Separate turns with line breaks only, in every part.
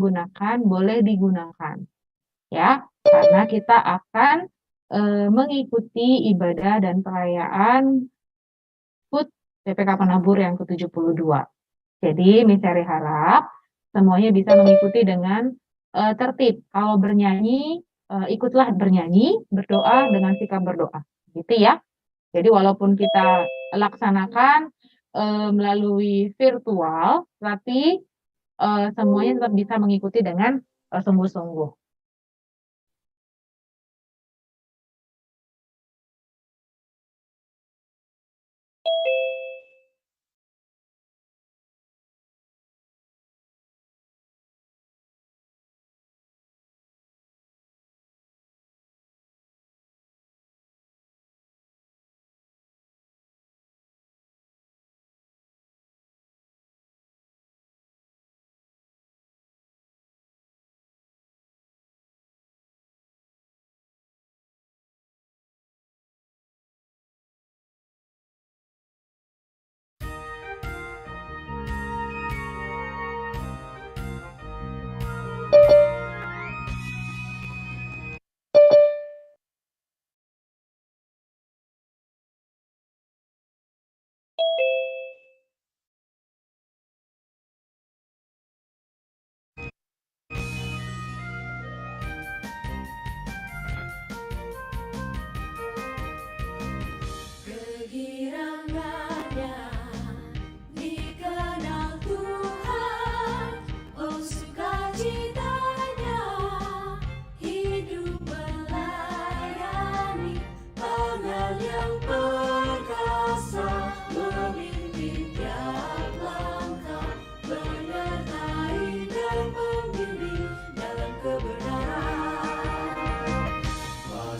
gunakan, boleh digunakan. Ya, karena kita akan mengikuti ibadah dan perayaan HUT PPK Penabur yang ke-72. Jadi, Miseri harap semuanya bisa mengikuti dengan tertib. Kalau bernyanyi, ikutlah bernyanyi, berdoa dengan sikap berdoa. Gitu ya. Jadi, walaupun kita laksanakan melalui virtual, tapi semuanya tetap bisa mengikuti dengan sungguh-sungguh.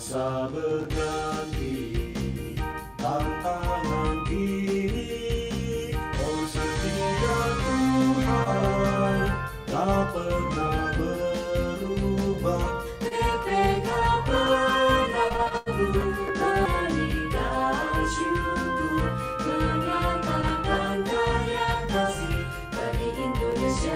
Masa berganti, tantangan ini, oh setia Tuhan, tak pernah berubah. PPK Penabur, berani dan syukur, menyatakan karya kasih bagi Indonesia.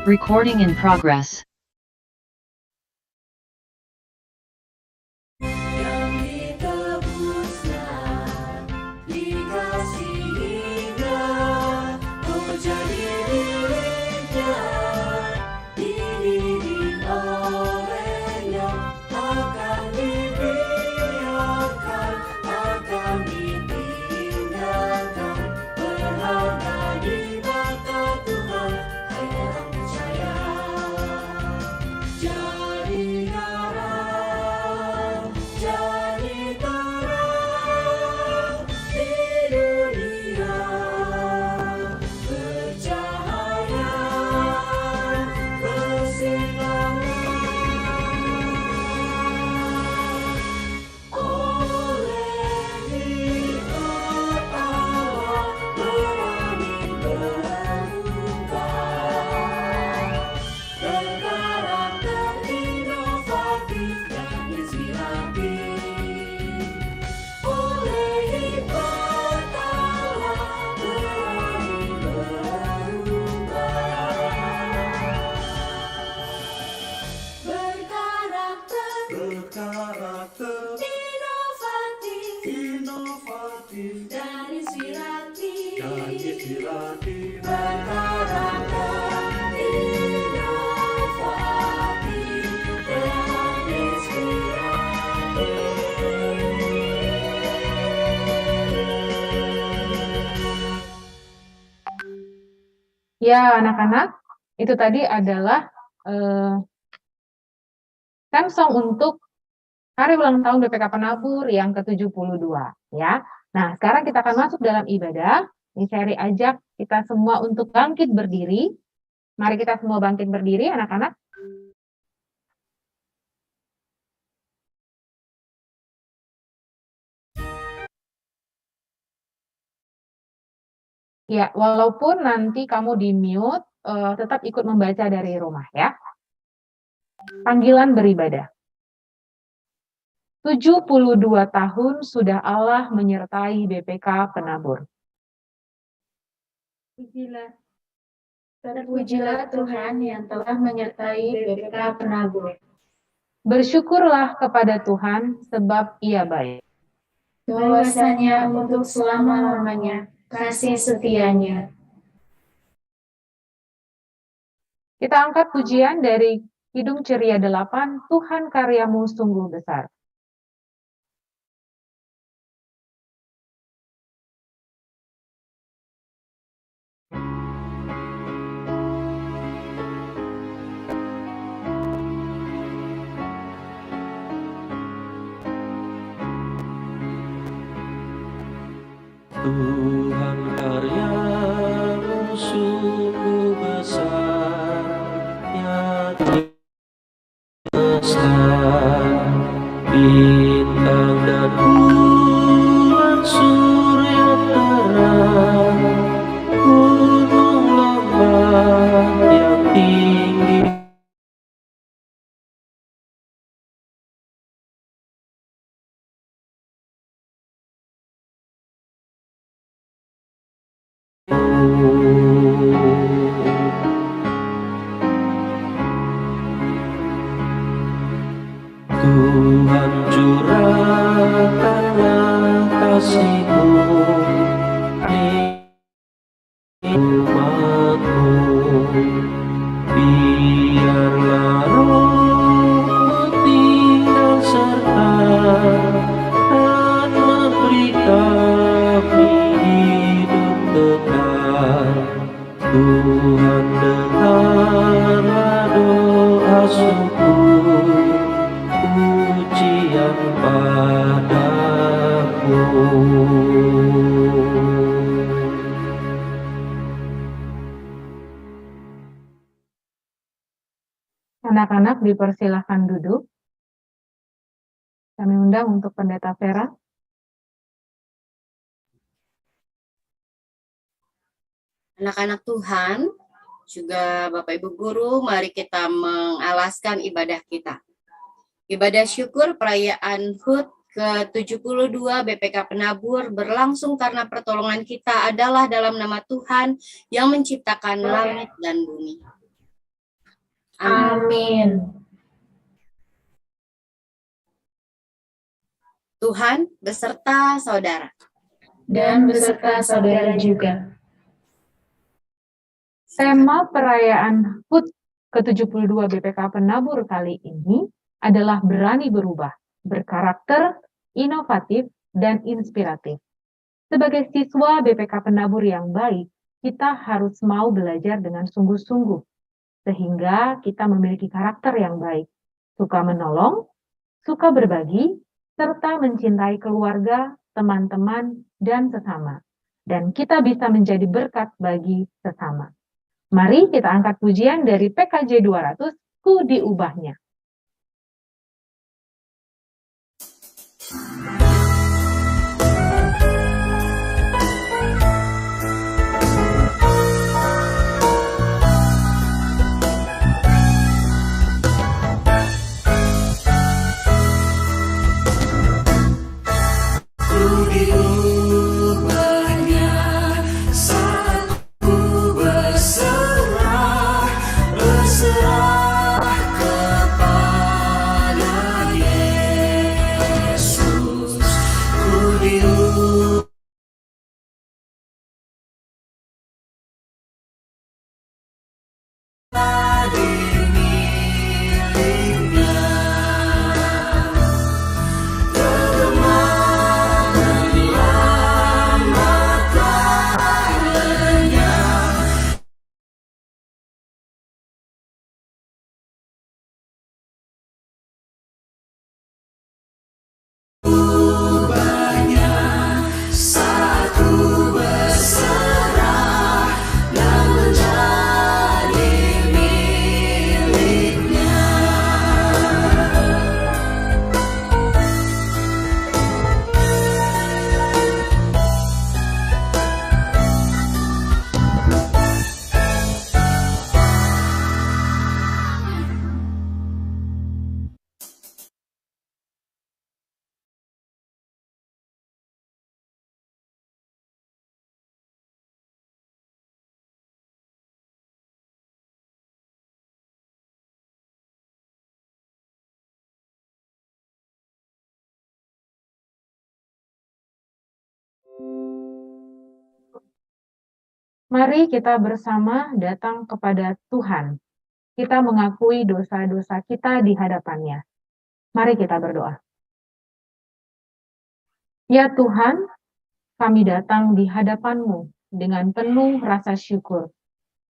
Recording in progress.
Inovatif
dan inspiratif,
berkarakter
inovatif dan inspiratif.
Ya, anak-anak, itu tadi adalah Kan song untuk hari ulang tahun BPK Penabur yang ke-72 ya. Nah, sekarang kita akan masuk dalam ibadah. Ini Sherry ajak kita semua untuk bangkit berdiri. Mari kita semua bangkit berdiri, anak-anak. Ya, walaupun nanti kamu di mute, tetap ikut membaca dari rumah ya. Panggilan beribadah. 72 tahun sudah Allah menyertai BPK Penabur.
Terpujilah Tuhan yang telah menyertai BPK Penabur.
Bersyukurlah kepada Tuhan sebab Ia baik.
Bahwasanya untuk selama-lamanya kasih setianya.
Kita angkat pujian dari Kidung Ceria 8, Tuhan karyamu sungguh besar.
Tuhan karyamu sungguh besar, ya besar. Bintang dan bulan surya terang, gunung lembah yang tinggi. Tuhan curahkanlah kasih-Mu di umat-Mu, biarlah Roh-Mu tinggal serta dan memberi kami hidup kekal. Tuhan dengarlah doa syukur, pujian padamu.
Anak-anak dipersilahkan duduk. Kami undang untuk Pendeta Vera.
Anak-anak Tuhan, juga Bapak Ibu Guru, mari kita mengalaskan ibadah kita. Ibadah syukur perayaan HUT ke-72 BPK Penabur berlangsung karena pertolongan kita adalah dalam nama Tuhan yang menciptakan langit dan bumi.
Amin.
Tuhan beserta saudara.
Dan beserta saudara juga.
Tema perayaan HUT ke-72 BPK Penabur kali ini adalah berani berubah, berkarakter, inovatif, dan inspiratif. Sebagai siswa BPK Penabur yang baik, kita harus mau belajar dengan sungguh-sungguh, sehingga kita memiliki karakter yang baik, suka menolong, suka berbagi, serta mencintai keluarga, teman-teman, dan sesama. Dan kita bisa menjadi berkat bagi sesama. Mari kita angkat pujian dari PKJ 200, Ku Diubahnya.
Ku diubahnya saat ku berserah kepada
Mari kita bersama datang kepada Tuhan. Kita mengakui dosa-dosa kita di hadapannya. Mari kita berdoa. Ya Tuhan, kami datang di hadapan-Mu dengan penuh rasa syukur.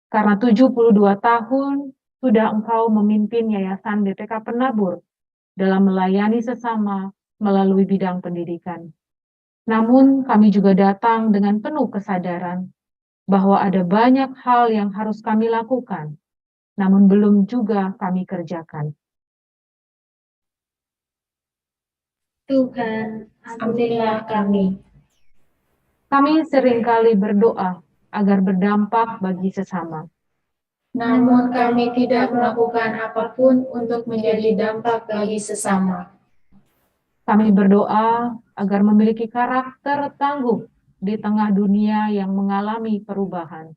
Karena 72 tahun sudah Engkau memimpin Yayasan BPK Penabur dalam melayani sesama melalui bidang pendidikan. Namun kami juga datang dengan penuh kesadaran bahwa ada banyak hal yang harus kami lakukan, namun belum juga kami kerjakan.
Tuhan, ampunilah kami.
Kami seringkali berdoa agar berdampak bagi sesama.
Namun kami tidak melakukan apapun untuk menjadi dampak bagi sesama.
Kami berdoa agar memiliki karakter tangguh di tengah dunia yang mengalami perubahan.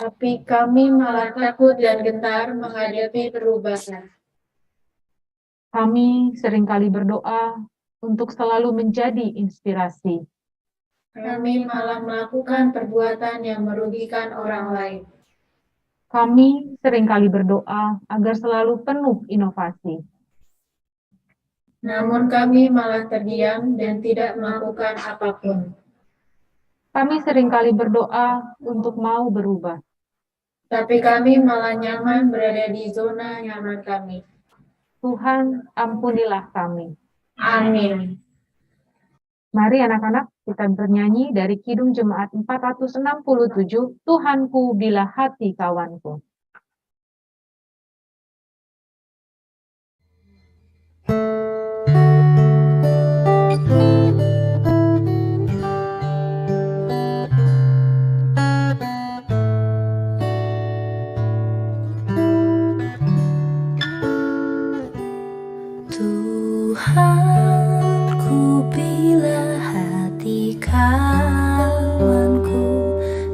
Tapi kami malah takut dan gentar menghadapi perubahan.
Kami seringkali berdoa untuk selalu menjadi inspirasi.
Kami malah melakukan perbuatan yang merugikan orang lain.
Kami seringkali berdoa agar selalu penuh inovasi.
Namun kami malah terdiam dan tidak melakukan apapun.
Kami seringkali berdoa untuk mau berubah.
Tapi kami malah nyaman berada di zona nyaman kami.
Tuhan, ampunilah kami.
Amin.
Mari anak-anak kita bernyanyi dari Kidung Jemaat 467, Tuhanku bila hati kawanku.
Tuhanku bila hati kawanku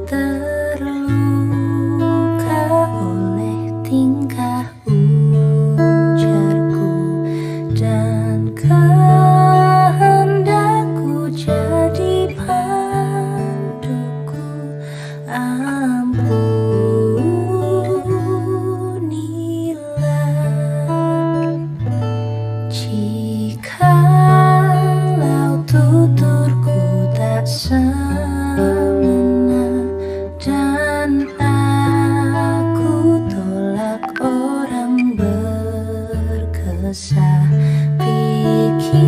terluka oleh tingkah ujarku dan kehendakku jadi panduku, ampunilah. Jikalau tuturku tak semena dan aku tolak orang berkesah, pikiran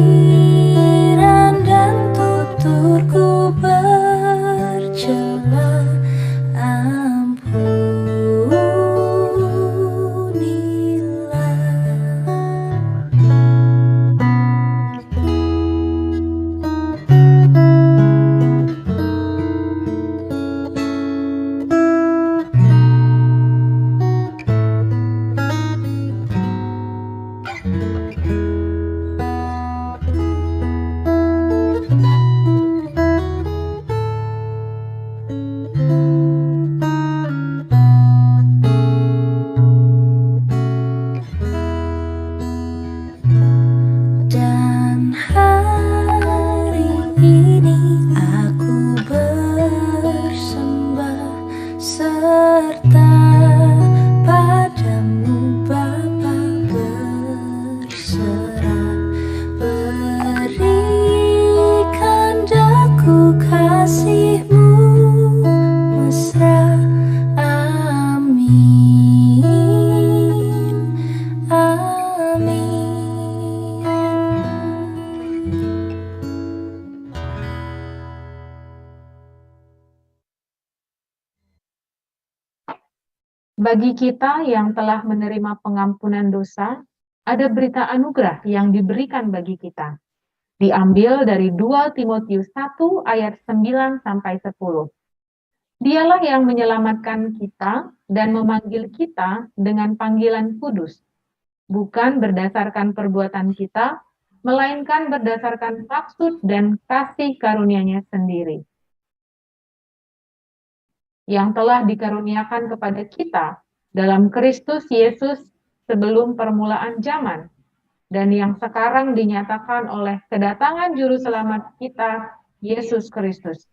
dan tuturku bercela, ampunilah. Dan hari ini aku bersembah serta padamu Bapa berserah, berikan daku kasih-Mu mesra, amin, amin.
Bagi kita yang telah menerima pengampunan dosa, ada berita anugerah yang diberikan bagi kita. Diambil dari 2 Timotius 1 ayat 9 sampai 10. Dialah yang menyelamatkan kita dan memanggil kita dengan panggilan kudus, bukan berdasarkan perbuatan kita, melainkan berdasarkan maksud dan kasih karunia-Nya sendiri, yang telah dikaruniakan kepada kita dalam Kristus Yesus sebelum permulaan zaman, dan yang sekarang dinyatakan oleh kedatangan Juru Selamat kita, Yesus Kristus.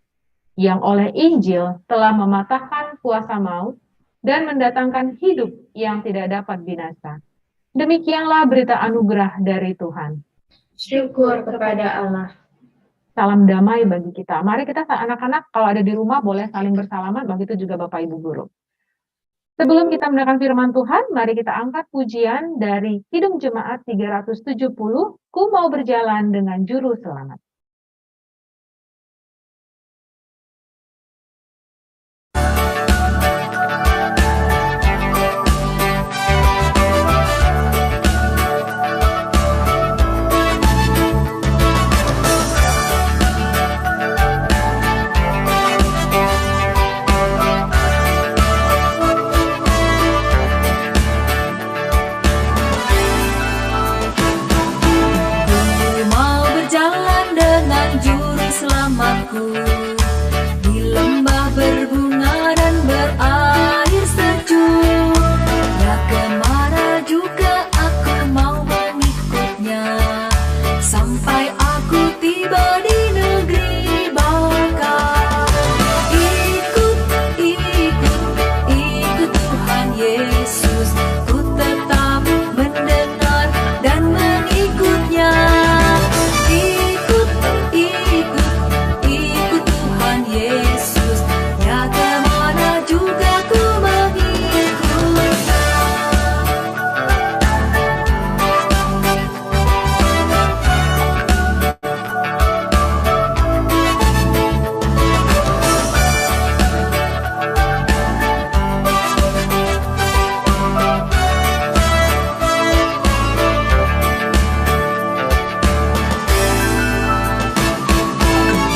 yang oleh Injil telah mematahkan kuasa maut dan mendatangkan hidup yang tidak dapat binasa. Demikianlah berita anugerah dari Tuhan.
Syukur kepada Allah.
Salam damai bagi kita. Mari kita anak-anak kalau ada di rumah boleh saling bersalaman, begitu juga Bapak Ibu guru. Sebelum kita mendengarkan firman Tuhan, mari kita angkat pujian dari Kidung Jemaat 370, Ku Mau Berjalan Dengan Juru Selamat.
Ku mau berjalan dengan juru selamatku di lembah berbunga dan berair sejuk. Ya kemana juga aku mau mengikutnya, sampai aku tiba di negeri baka. Ikut, ikut, ikut Tuhan Yesus, ku tetap mendengar dan mengikutnya. Ikut, ikut, ikut Tuhan Yesus, ya kemana juga ku mengikutnya.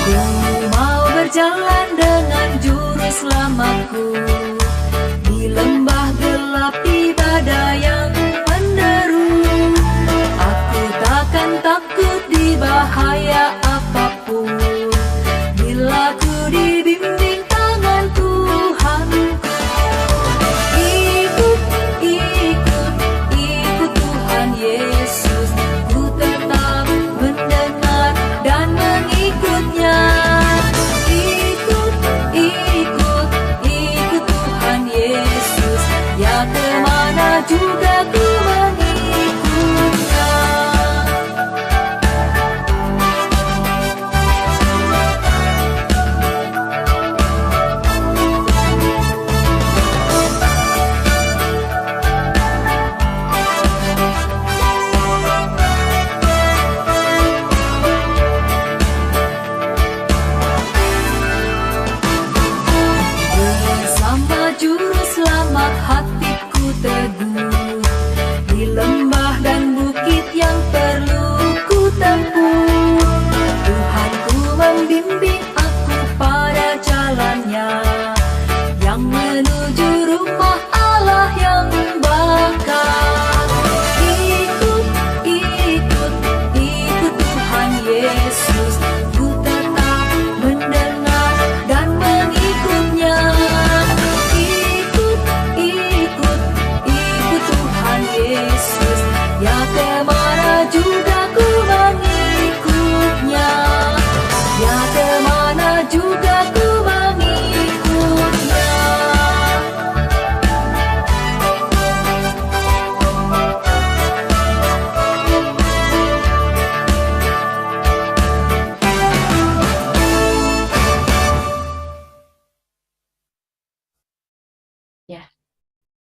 Ku mau berjalan dengan juru selamatku di lembah gelap, di badai yang menderu. Aku takkan takut di bahaya apapun, bila ku dibimbing tangan Tuhanku. Ikut, ikut, ikut Tuhan Yesus, ku tetap mendengar dan mengikutnya. Ikut, ikut, ikut Tuhan Yesus, ya kemana juga ku mengikutnya. Bersama juru selamat hatiku teguh, di lembah dan bukit yang perlu ku tempuh. Tuhanku membimbing aku pada jalannya, yang menuju rumah Allah yang bakal. Ikut, ikut, ikut Tuhan Yesus, ku tetap mendengar dan mengikutnya. Ikut, ikut, ikut Tuhan Yesus, ya kemana juga ku mengikutnya. Ya kemana juga ku mengikutnya.
Ya,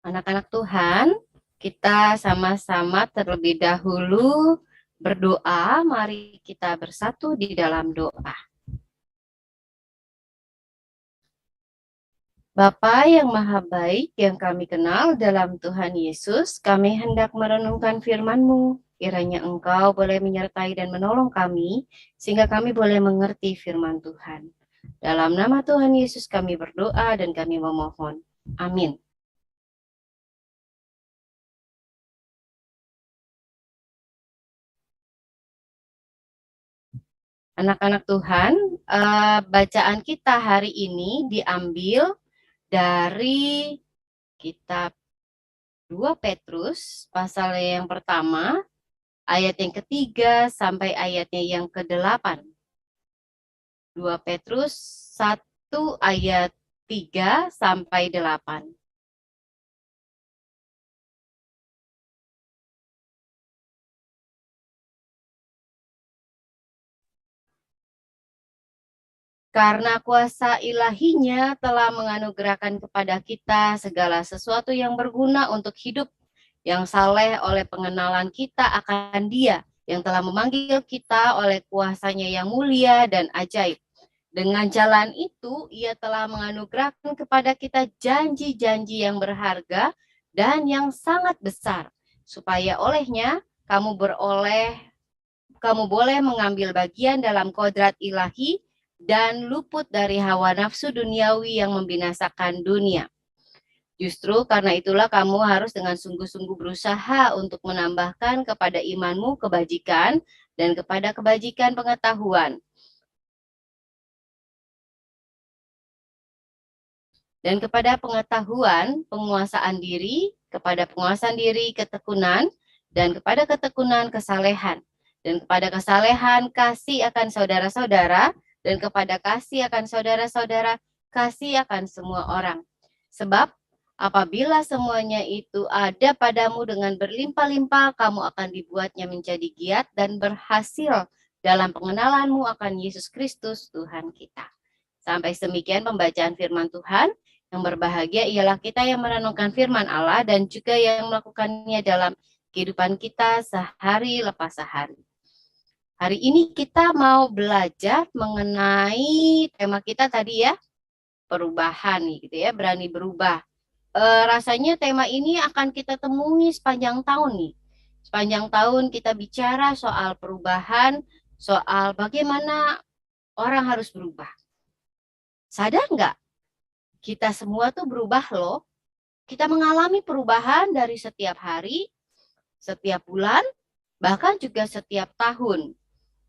anak-anak Tuhan, kita sama-sama terlebih dahulu berdoa. Mari kita bersatu di dalam doa. Bapa yang maha baik yang kami kenal dalam Tuhan Yesus, kami hendak merenungkan firman-Mu. Kiranya Engkau boleh menyertai dan menolong kami, sehingga kami boleh mengerti firman Tuhan. Dalam nama Tuhan Yesus kami berdoa dan kami memohon. Amin. Anak-anak Tuhan, bacaan kita hari ini diambil dari kitab 2 Petrus, pasal yang pertama, ayat yang ketiga sampai ayatnya yang ke-8. 2 Petrus 1 ayat 3 sampai 8. Karena kuasa ilahinya telah menganugerahkan kepada kita segala sesuatu yang berguna untuk hidup yang saleh oleh pengenalan kita akan Dia yang telah memanggil kita oleh kuasanya yang mulia dan ajaib. Dengan jalan itu, Ia telah menganugerahkan kepada kita janji-janji yang berharga dan yang sangat besar, supaya olehnya kamu boleh mengambil bagian dalam kodrat ilahi dan luput dari hawa nafsu duniawi yang membinasakan dunia. Justru karena itulah kamu harus dengan sungguh-sungguh berusaha untuk menambahkan kepada imanmu kebajikan dan kepada kebajikan pengetahuan. Dan kepada pengetahuan, penguasaan diri, kepada penguasaan diri, ketekunan, dan kepada ketekunan, kesalehan. Dan kepada kesalehan, kasih akan saudara-saudara, dan kepada kasih akan saudara-saudara, kasih akan semua orang. Sebab apabila semuanya itu ada padamu dengan berlimpah-limpah, kamu akan dibuatnya menjadi giat dan berhasil dalam pengenalanmu akan Yesus Kristus Tuhan kita. Sampai demikian pembacaan firman Tuhan. Yang berbahagia ialah kita yang merenungkan firman Allah dan juga yang melakukannya dalam kehidupan kita sehari lepas sehari. Hari ini kita mau belajar mengenai tema kita tadi ya, perubahan nih gitu ya, berani berubah. Rasanya tema ini akan kita temui sepanjang tahun nih. Sepanjang tahun kita bicara soal perubahan, soal bagaimana orang harus berubah. Sadar nggak? Kita semua tuh berubah loh. Kita mengalami perubahan dari setiap hari, setiap bulan, bahkan juga setiap tahun.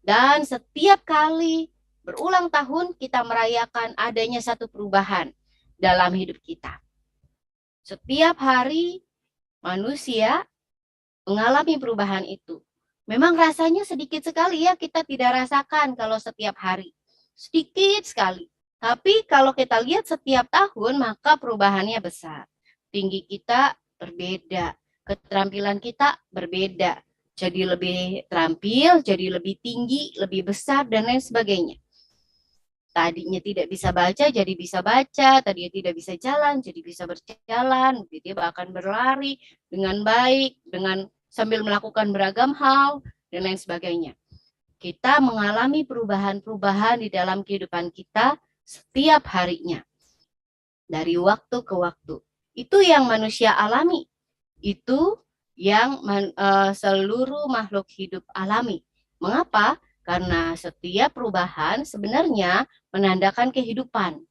Dan setiap kali berulang tahun kita merayakan adanya satu perubahan dalam hidup kita. Setiap hari manusia mengalami perubahan itu. Memang rasanya sedikit sekali ya, kita tidak rasakan kalau setiap hari. Sedikit sekali. Tapi kalau kita lihat setiap tahun, maka perubahannya besar. Tinggi kita berbeda, keterampilan kita berbeda. Jadi lebih terampil, jadi lebih tinggi, lebih besar, dan lain sebagainya. Tadinya tidak bisa baca, jadi bisa baca. Tadinya tidak bisa jalan, jadi bisa berjalan. Dia bahkan berlari dengan baik, dengan sambil melakukan beragam hal, dan lain sebagainya. Kita mengalami perubahan-perubahan di dalam kehidupan kita setiap harinya, dari waktu ke waktu. Itu yang manusia alami. Itu yang seluruh makhluk hidup alami. Mengapa? Karena setiap perubahan sebenarnya menandakan kehidupan.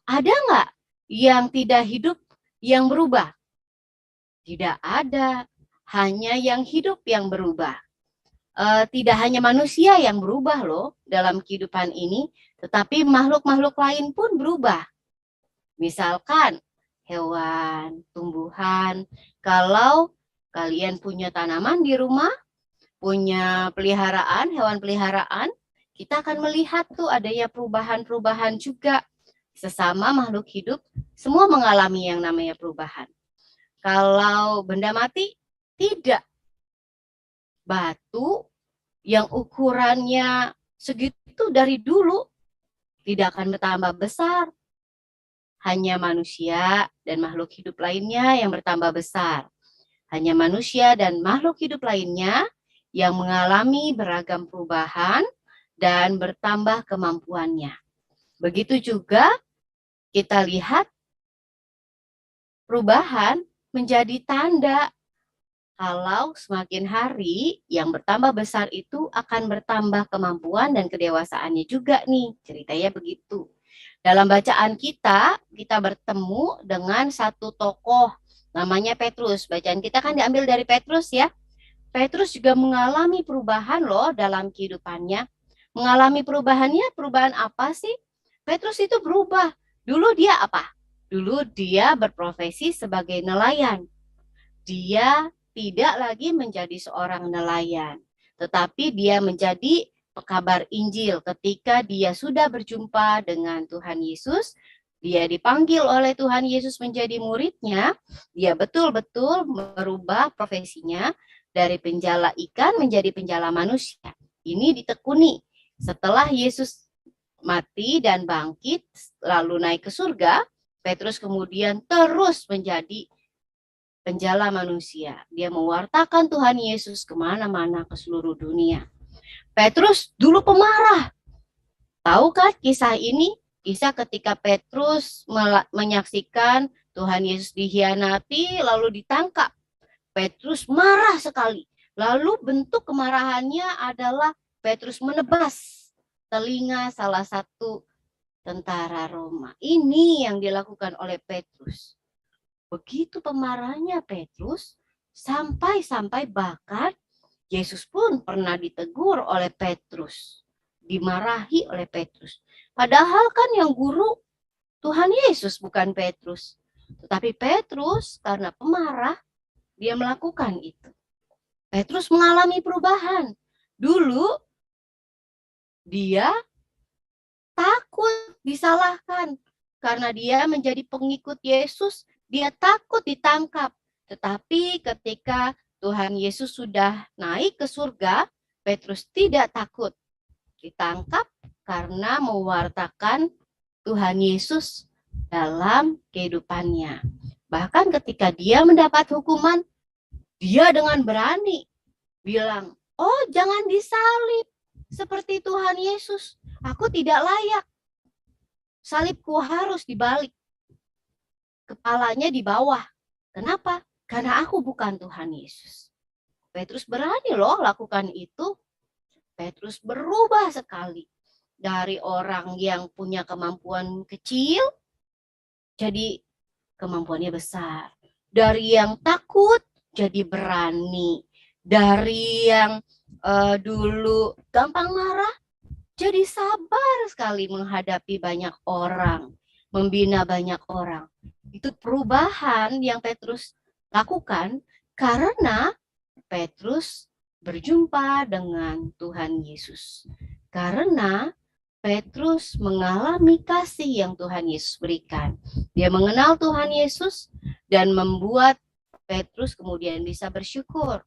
Ada nggak yang tidak hidup yang berubah? Tidak ada. Hanya yang hidup yang berubah. Tidak hanya manusia yang berubah loh dalam kehidupan ini, tetapi makhluk-makhluk lain pun berubah. Misalkan hewan, tumbuhan. Kalau kalian punya tanaman di rumah, punya peliharaan, hewan peliharaan, kita akan melihat tuh adanya perubahan-perubahan juga. Sesama makhluk hidup, semua mengalami yang namanya perubahan. Kalau benda mati, tidak. Batu yang ukurannya segitu dari dulu tidak akan bertambah besar. Hanya manusia dan makhluk hidup lainnya yang bertambah besar. Hanya manusia dan makhluk hidup lainnya yang mengalami beragam perubahan dan bertambah kemampuannya. Begitu juga kita lihat perubahan menjadi tanda kalau semakin hari yang bertambah besar itu akan bertambah kemampuan dan kedewasaannya juga nih. Ceritanya begitu. Dalam bacaan kita bertemu dengan satu tokoh namanya Petrus. Bacaan kita kan diambil dari Petrus ya. Petrus juga mengalami perubahan loh dalam kehidupannya. Mengalami perubahan apa sih? Petrus itu berubah. Dulu dia apa? Dulu dia berprofesi sebagai nelayan. Dia tidak lagi menjadi seorang nelayan, tetapi dia menjadi pekabar Injil ketika dia sudah berjumpa dengan Tuhan Yesus, dia dipanggil oleh Tuhan Yesus menjadi muridnya, dia betul-betul merubah profesinya dari penjala ikan menjadi penjala manusia. Ini ditekuni setelah Yesus mati dan bangkit, lalu naik ke surga, Petrus kemudian terus menjadi penjala manusia. Dia mewartakan Tuhan Yesus kemana-mana ke seluruh dunia. Petrus dulu pemarah. Tahu kan kisah ini? Kisah ketika Petrus menyaksikan Tuhan Yesus dikhianati lalu ditangkap. Petrus marah sekali. Lalu bentuk kemarahannya adalah Petrus menebas telinga salah satu tentara Roma. Ini yang dilakukan oleh Petrus. Begitu pemarahnya Petrus, sampai-sampai bahkan Yesus pun pernah ditegur oleh Petrus, dimarahi oleh Petrus. Padahal kan yang guru Tuhan Yesus, bukan Petrus. Tetapi Petrus karena pemarah, dia melakukan itu. Petrus mengalami perubahan. Dulu dia takut disalahkan. Karena dia menjadi pengikut Yesus, dia takut ditangkap. Tetapi ketika Tuhan Yesus sudah naik ke surga, Petrus tidak takut ditangkap karena mewartakan Tuhan Yesus dalam kehidupannya. Bahkan ketika dia mendapat hukuman, dia dengan berani bilang, "Oh, jangan disalib seperti Tuhan Yesus. Aku tidak layak. Salibku harus dibalik. Kepalanya di bawah. Kenapa? Karena aku bukan Tuhan Yesus." Petrus berani loh lakukan itu. Petrus berubah sekali. Dari orang yang punya kemampuan kecil, jadi kemampuannya besar. Dari yang takut, jadi berani. Dari yang dulu gampang marah, jadi sabar sekali menghadapi banyak orang, membina banyak orang. Itu perubahan yang Petrus lakukan karena Petrus berjumpa dengan Tuhan Yesus. Karena Petrus mengalami kasih yang Tuhan Yesus berikan. Dia mengenal Tuhan Yesus dan membuat Petrus kemudian bisa bersyukur.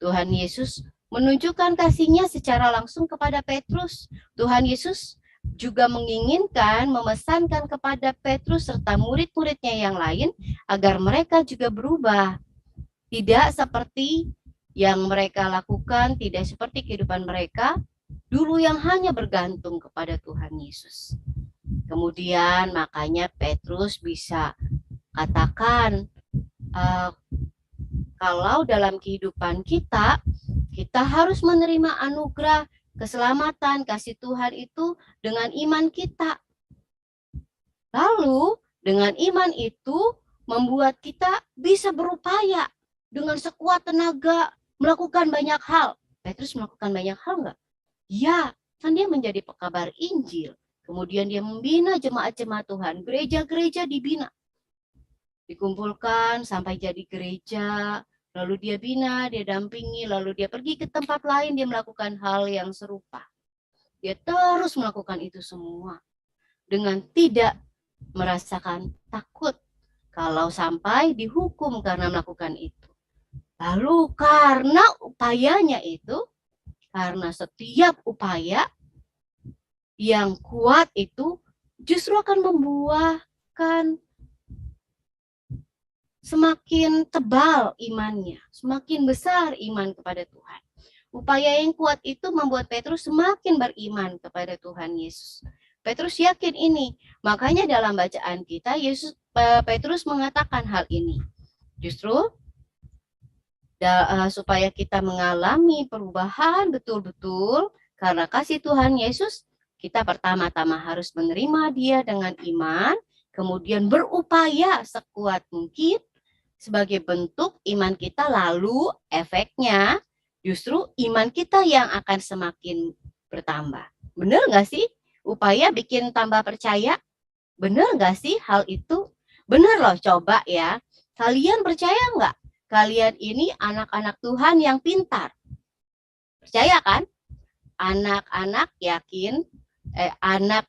Tuhan Yesus menunjukkan kasih-Nya secara langsung kepada Petrus. Tuhan Yesus juga menginginkan, memesankan kepada Petrus serta murid-muridnya yang lain agar mereka juga berubah. Tidak seperti yang mereka lakukan, tidak seperti kehidupan mereka dulu yang hanya bergantung kepada Tuhan Yesus. Kemudian makanya Petrus bisa katakan, kalau dalam kehidupan kita harus menerima anugerah, keselamatan, kasih Tuhan itu dengan iman kita. Lalu dengan iman itu membuat kita bisa berupaya dengan sekuat tenaga melakukan banyak hal. Petrus melakukan banyak hal enggak? Ya, kan dia menjadi pekabar Injil. Kemudian dia membina jemaat-jemaat Tuhan, gereja-gereja dibina. Dikumpulkan sampai jadi gereja, lalu dia bina, dia dampingi, lalu dia pergi ke tempat lain, dia melakukan hal yang serupa. Dia terus melakukan itu semua dengan tidak merasakan takut kalau sampai dihukum karena melakukan itu. Lalu karena upayanya itu, karena setiap upaya yang kuat itu justru akan membuahkan semakin tebal imannya, semakin besar iman kepada Tuhan. Upaya yang kuat itu membuat Petrus semakin beriman kepada Tuhan Yesus. Petrus yakin ini, makanya dalam bacaan kita Petrus mengatakan hal ini. Justru supaya kita mengalami perubahan betul-betul karena kasih Tuhan Yesus, kita pertama-tama harus menerima Dia dengan iman, kemudian berupaya sekuat mungkin sebagai bentuk iman kita, lalu efeknya justru iman kita yang akan semakin bertambah. Benar nggak sih? Upaya bikin tambah percaya? Benar nggak sih hal itu? Benar loh, coba ya. Kalian percaya nggak? Kalian ini anak-anak Tuhan yang pintar. Percaya kan? anak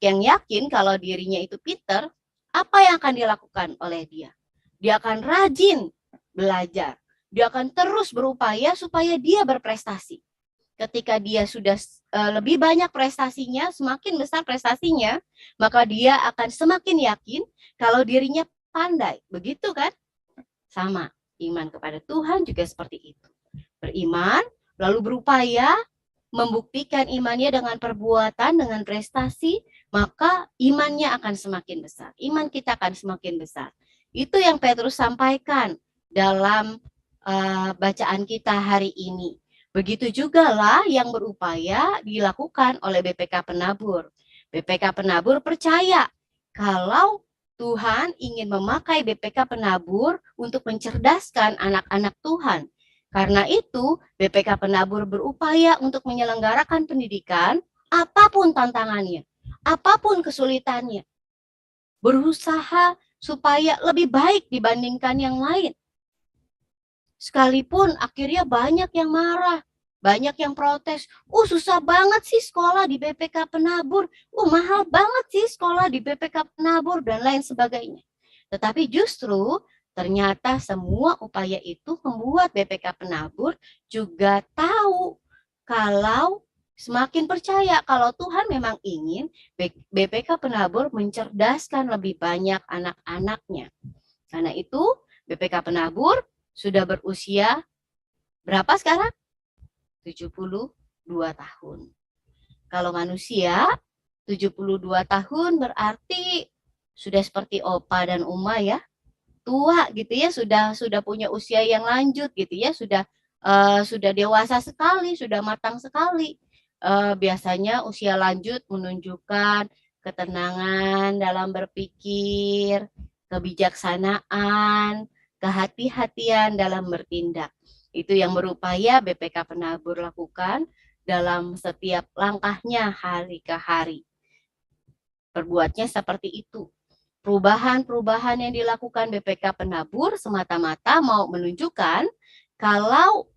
yang yakin kalau dirinya itu pinter, apa yang akan dilakukan oleh dia? Dia akan rajin belajar. Dia akan terus berupaya supaya dia berprestasi. Ketika dia sudah lebih banyak prestasinya, semakin besar prestasinya, maka dia akan semakin yakin kalau dirinya pandai. Begitu kan? Sama, iman kepada Tuhan juga seperti itu. Beriman, lalu berupaya membuktikan imannya dengan perbuatan, dengan prestasi, maka imannya akan semakin besar. Iman kita akan semakin besar. Itu yang Petrus sampaikan dalam bacaan kita hari ini. Begitu juga lah yang berupaya dilakukan oleh BPK Penabur. BPK Penabur percaya kalau Tuhan ingin memakai BPK Penabur untuk mencerdaskan anak-anak Tuhan. Karena itu, BPK Penabur berupaya untuk menyelenggarakan pendidikan apapun tantangannya, apapun kesulitannya. Berusaha supaya lebih baik dibandingkan yang lain. Sekalipun akhirnya banyak yang marah, banyak yang protes. Susah banget sih sekolah di BPK Penabur. Mahal banget sih sekolah di BPK Penabur dan lain sebagainya. Tetapi justru ternyata semua upaya itu membuat BPK Penabur juga tahu kalau semakin percaya kalau Tuhan memang ingin BPK Penabur mencerdaskan lebih banyak anak-anaknya. Karena itu BPK Penabur sudah berusia berapa sekarang? 72 tahun. Kalau manusia 72 tahun berarti sudah seperti opa dan uma ya. Tua gitu ya, sudah punya usia yang lanjut gitu ya, sudah dewasa sekali, sudah matang sekali. Biasanya usia lanjut menunjukkan ketenangan dalam berpikir, kebijaksanaan, kehati-hatian dalam bertindak. Itu yang berupaya BPK Penabur lakukan dalam setiap langkahnya hari ke hari. Perbuatnya seperti itu. Perubahan-perubahan yang dilakukan BPK Penabur semata-mata mau menunjukkan kalau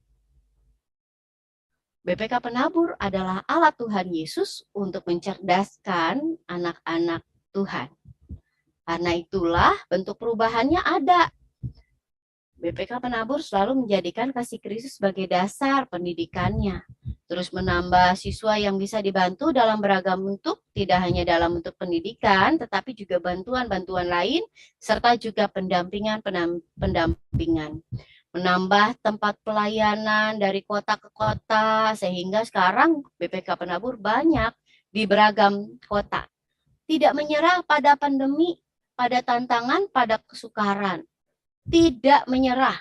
BPK Penabur adalah alat Tuhan Yesus untuk mencerdaskan anak-anak Tuhan. Karena itulah bentuk perubahannya ada. BPK Penabur selalu menjadikan kasih Kristus sebagai dasar pendidikannya. Terus menambah siswa yang bisa dibantu dalam beragam bentuk, tidak hanya dalam bentuk pendidikan, tetapi juga bantuan-bantuan lain, serta juga pendampingan. Menambah tempat pelayanan dari kota ke kota, sehingga sekarang BPK Penabur banyak di beragam kota. Tidak menyerah pada pandemi, pada tantangan, pada kesukaran. Tidak menyerah,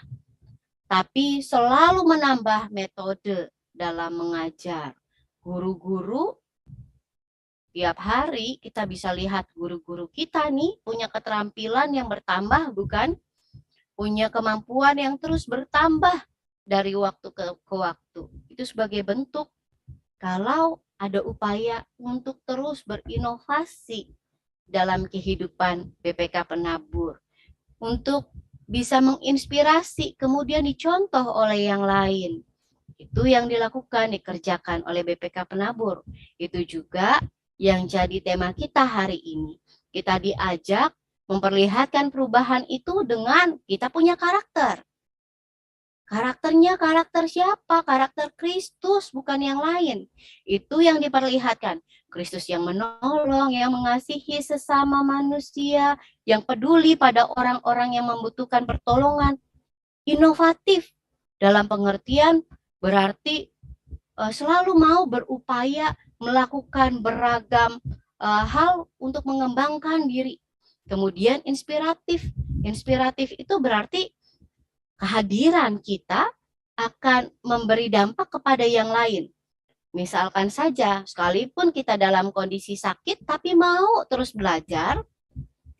tapi selalu menambah metode dalam mengajar. Guru-guru, tiap hari kita bisa lihat guru-guru kita nih punya keterampilan yang bertambah, bukan? Punya kemampuan yang terus bertambah dari waktu ke waktu. Itu sebagai bentuk kalau ada upaya untuk terus berinovasi dalam kehidupan BPK Penabur. Untuk bisa menginspirasi, kemudian dicontoh oleh yang lain. Itu yang dilakukan, dikerjakan oleh BPK Penabur. Itu juga yang jadi tema kita hari ini. Kita diajak memperlihatkan perubahan itu dengan kita punya karakter. Karakternya karakter siapa? Karakter Kristus, bukan yang lain. Itu yang diperlihatkan. Kristus yang menolong, yang mengasihi sesama manusia, yang peduli pada orang-orang yang membutuhkan pertolongan. Inovatif dalam pengertian berarti selalu mau berupaya melakukan beragam hal untuk mengembangkan diri. Kemudian inspiratif. Inspiratif itu berarti kehadiran kita akan memberi dampak kepada yang lain. Misalkan saja, sekalipun kita dalam kondisi sakit, tapi mau terus belajar,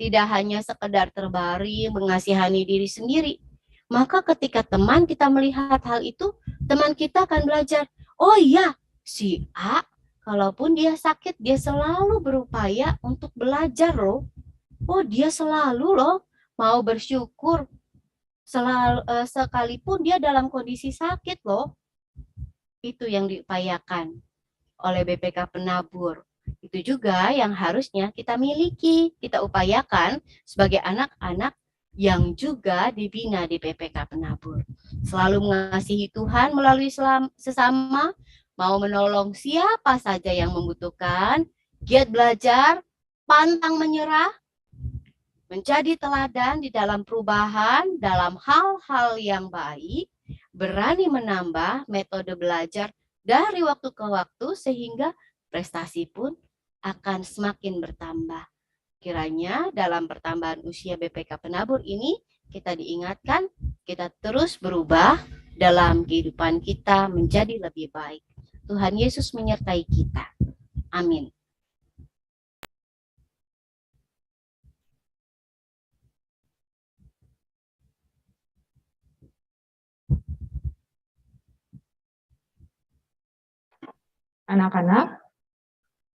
tidak hanya sekedar terbaring, mengasihani diri sendiri. Maka ketika teman kita melihat hal itu, teman kita akan belajar, oh iya, si A, kalaupun dia sakit, dia selalu berupaya untuk belajar loh. Oh, dia selalu loh mau bersyukur, sekalipun dia dalam kondisi sakit loh. Itu yang diupayakan. oleh BPK Penabur. Itu juga yang harusnya kita miliki, kita upayakan sebagai anak-anak yang juga dibina di BPK Penabur. Selalu mengasihi Tuhan melalui sesama, mau menolong siapa saja yang membutuhkan, giat belajar, pantang menyerah, menjadi teladan di dalam perubahan, dalam hal-hal yang baik, berani menambah metode belajar dari waktu ke waktu sehingga prestasi pun akan semakin bertambah. Kiranya dalam pertambahan usia BPK Penabur ini kita diingatkan, kita terus berubah dalam kehidupan kita menjadi lebih baik. Tuhan Yesus menyertai kita. Amin.
Anak-anak,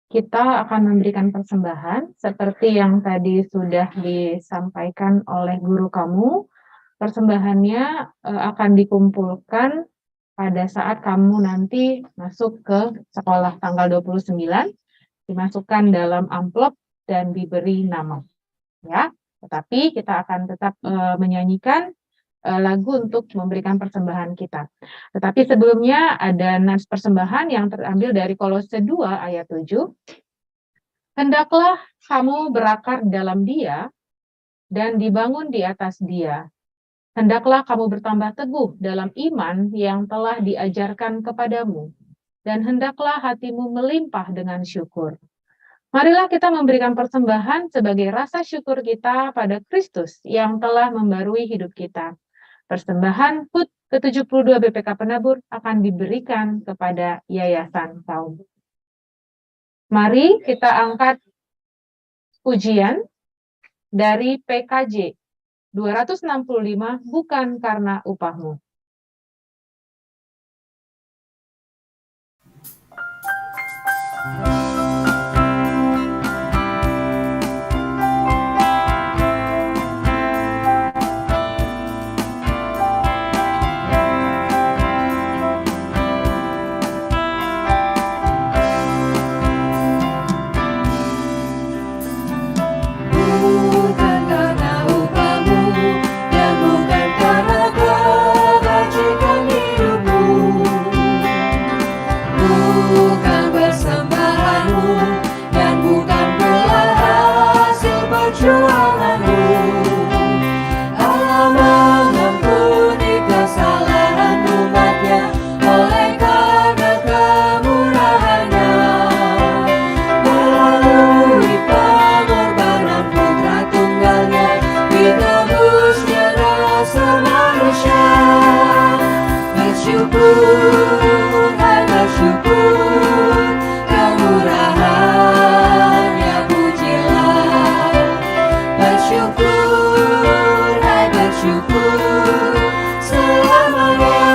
kita akan memberikan persembahan seperti yang tadi sudah disampaikan oleh guru kamu. Persembahannya akan dikumpulkan pada saat kamu nanti masuk ke sekolah tanggal 29, dimasukkan dalam amplop dan diberi nama. Ya, tetapi kita akan tetap menyanyikan lagu untuk memberikan persembahan kita. Tetapi sebelumnya ada nats persembahan yang terambil dari Kolose 2 ayat 7. Hendaklah kamu berakar dalam Dia dan dibangun di atas Dia. Hendaklah kamu bertambah teguh dalam iman yang telah diajarkan kepadamu, dan hendaklah hatimu melimpah dengan syukur. Marilah kita memberikan persembahan sebagai rasa syukur kita pada Kristus yang telah membarui hidup kita. Persembahan HUT ke-72 BPK Penabur akan diberikan kepada Yayasan Kaum. Mari kita angkat pujian dari PKJ 265, bukan karena upahmu.
Bukan karena upahmu dan bukan karena kebajikan hidupmu, bukan persembahanmu dan bukan belah hasil perjuanganmu. Allah mengampuni kesalahan umatnya oleh karena kemurahannya. Melalui pengorbanan putra tunggalnya, ditebusnya rasa manusia. Bersyukur, hai bersyukur, kemurahannya pujilah. Bersyukur, hai bersyukur, selamanya.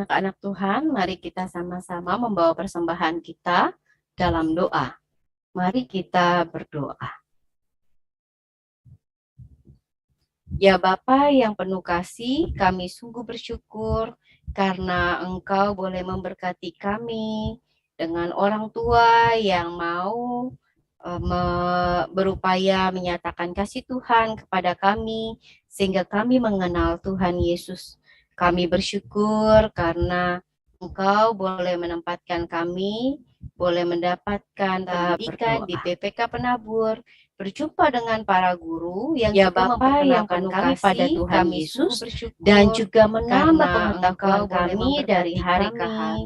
Anak-anak Tuhan, mari kita sama-sama membawa persembahan kita dalam doa. Mari kita berdoa. Ya Bapa yang penuh kasih, kami sungguh bersyukur karena Engkau boleh memberkati kami dengan orang tua yang mau berupaya menyatakan kasih Tuhan kepada kami sehingga kami mengenal Tuhan Yesus. Kami bersyukur karena Engkau boleh menempatkan kami, boleh mendapatkan pendidikan di PPK Penabur, berjumpa dengan para guru yang
Ya
juga
Bapa yang
memperkenalkan
penuh
kami
kasih,
pada Tuhan
kami
Yesus
sungguh
dan juga menambah
karena
pengetahuan
Engkau boleh
kami dari
memberkati
hari ke
kami
hari.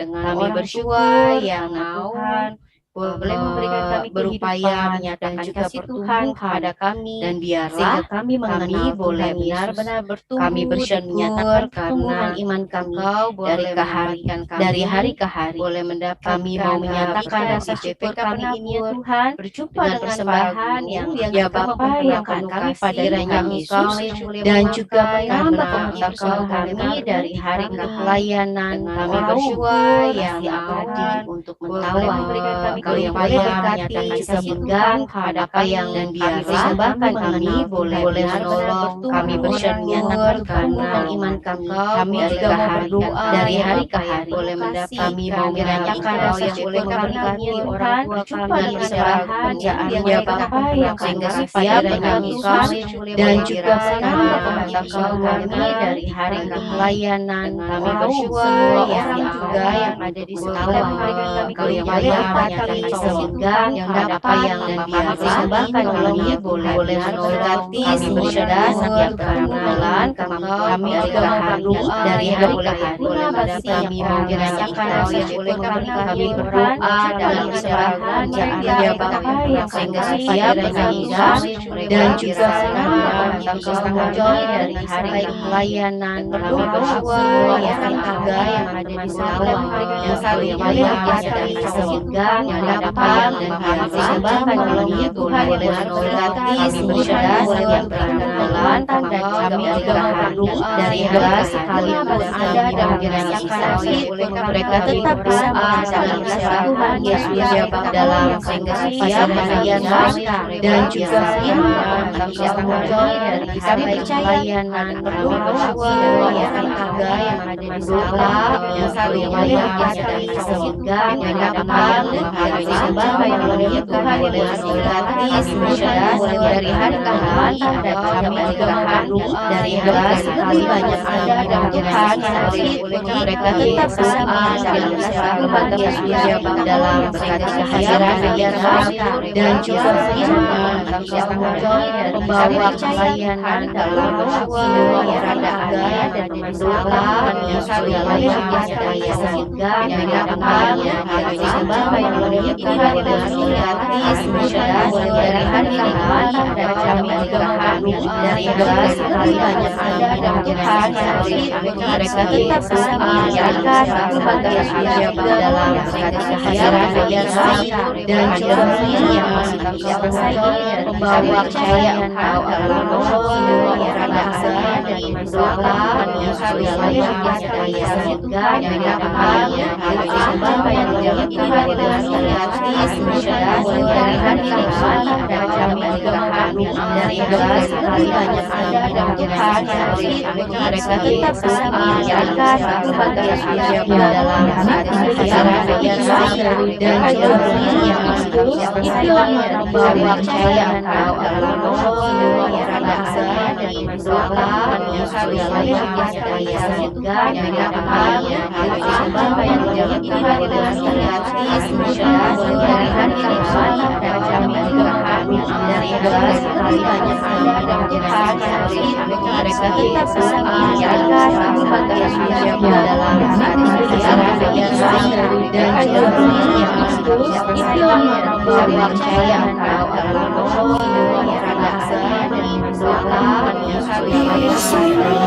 Dengan
kami
orang
bersyukur
tua yang
karena
mau
Tuhan boleh memberikan kami
berupaya
kehidupan
menyatakan
dan juga
kasih Tuhan
pertumbuhan.
kepada kami
Dan biarlah
sehingga kami mengenal
boleh
Tuhan Yesus.
benar-benar bertumbuh
Kami bersyukur
menyatakan
karena
pertumbuhan iman kami
Engkau
dari
boleh
ke hari
menempatkan kami
dari hari ke hari.
boleh mendapatkan
Kami mau menyatakan
pendidikan
rasa
di
syukur
PPK
kami ini ya
Penabur,
Tuhan
berjumpa
dengan
dengan
persembahan
para
yang
guru
ya
juga
Bapa yang
memperkenalkan
penuh
kami
kasih,
pada
kiranya
Tuhan
Engkau
Yesus
yang boleh
dan juga
memakai
menambah
karena
pengetahuan
persembahan
kami dari hari ke
kami
pelayanan
dengan
kami
orang
bersyukur
tua
yang
yang
mau
abadi untuk
boleh
mentawar
memberikan kami
Engkau yang
boleh
boleh
berkati
menyatakan
juga
kasih
Tuhan
Tuhan
kepada
apa yang
kami
dan
kami
biarlah
persembahkan
kami
kami
boleh
boleh
benar-benar
menolong
bertumbuh,
kami bersyukur
menyatakan
karena
pertumbuhan iman kami
kami
dari
juga
ke
mau
hari
berdoa
dari
ya
hari ke
Bapa yang
hari
boleh mendapatkan
kami mau menyatakan
Engkau
rasa
yang
syukur
boleh
kami
memberkati
orang
Tuhan
tua
berjumpa
kami
dengan
dengan
para
pekerjaan
pekerjaan
yang
ya
mereka
Bapa
yang
sehingga
kasih
siap
kiranya
dengan
Tuhan
Tuhan
boleh
dan
memberikan
juga menambah
kami
pengetahuan kami dari hari ke pelayanan
dengan
kami
orang
bersyukur
semua
yang
orang
juga
juga
yang ada di
boleh
sekolah
memberikan kami
Engkau yang
kehidupan,
boleh
menyatakan
menyatakan
kasih
kasih
Tuhan
Tuhan
yang
kepada
dapat
kami
yang dan
kami
biarlah
persembahkan
kami
kami
boleh
boleh
menolong
memberkati
kami
semua
bersyukur
yang
karena
pergumulan
kami
kami
juga
juga
mau
berdoa
berdoa
dari
ya
hari
Bapa
ke
yang
hari
boleh
mendapatkan
kami mau merasakan rasa
yang
syukur
boleh
kami
kami
berdoa
berdoa dalam
dengan
persembahan
kerajaan
ya
ya
Bapa
Bapa
yang
sehingga
kasih
siap
dengan
Tuhan
Tuhan
dan
dan
juga
juga menambah
pengetahuan
pengetahuan
dari
dari
hari
hari
ke
pelayanan
dengan
kami
orang
bersyukur
semua
yang
orang
juga
juga
yang ada di sekolah
memberikan
yang selalu
kami
boleh
kehidupan,
menyatakan
kasih
kasih
Tuhan
yang
yang
dapat
dapat
dan
dan
kami
biarlah
persembahkan
kami
kami Tuhan yang boleh memberkati
kami
semua
bersyukur
yang pergumulan
dan
dan kami
juga
juga mau berdoa
dari
ya
hari ke
sekalipun
hari
ada
kami
dalam
kiranya
merasakan
sakit
sakit
mereka
kami
tetap
berdoa
berdoa
dalam
dalam
Tuhan Yesus
ya
dalam
sehingga
siap harian mereka dan juga
tanggung
dari
kami
kami
percaya
pelayanan kami bersyukur yang juga yang ada di sekolah yang selalu boleh dari surga yang dapat dan kami persembahkan yang boleh Tuhan boleh memberkati semua dari hari ke hari dan kami juga berdoa dari hari sekali banyak ada dan Tuhan sakit mereka tetap berdoa dalam Tuhan Yesus dalam berkati kehadiran mereka dan juga membawa pelayanan dalam semua rada agama dan berdoa yang selalu dari surga yang dapat yang kami persembahkan yang boleh Tuhan berkati semua dari hari ke hari dan kami juga berdoa dari hari sekali banyak ada dan Tuhan sakit mereka tetap berdoa akan Tuhan Yesus dalam berkati kehadiran mereka dan juga yang masih membawa kepercayaan dalam semua rada agama dan berdoa yang selalu dari surga yang dapat yang kami persembahkan yang boleh Tuhan berkati semua dari hari ke hari dan kami juga berdoa dari hari sekali banyak ada dan Tuhan sakit mereka tetap berdoa akan Tuhan Yesus dalam berkati kehadiran mereka dan juga yang membawa kepercayaan dalam semua rada agama dan berdoa yang selalu dari surga yang dapat yang kami persembahkan yang boleh Tuhan berkati semua dari hari ke hari dan kami juga berdoa dari hari sekali banyak ada dan Tuhan sakit mereka tetap berdoa akan Tuhan Yesus dalam berkati kehadiran mereka dan juga yang membawa kepercayaan dalam semua rada agama dan berdoa yang selalu dari surga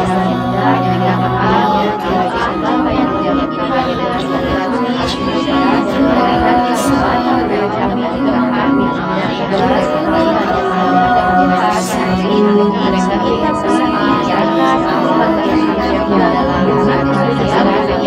yang dapat yang kami persembahkan yang boleh Tuhan berkati dari hari ke hari dan kami juga berdoa dari hari sekali banyak ada dan Tuhan sakit mereka tetap berdoa akan Tuhan Yesus dalam berkati kehadiran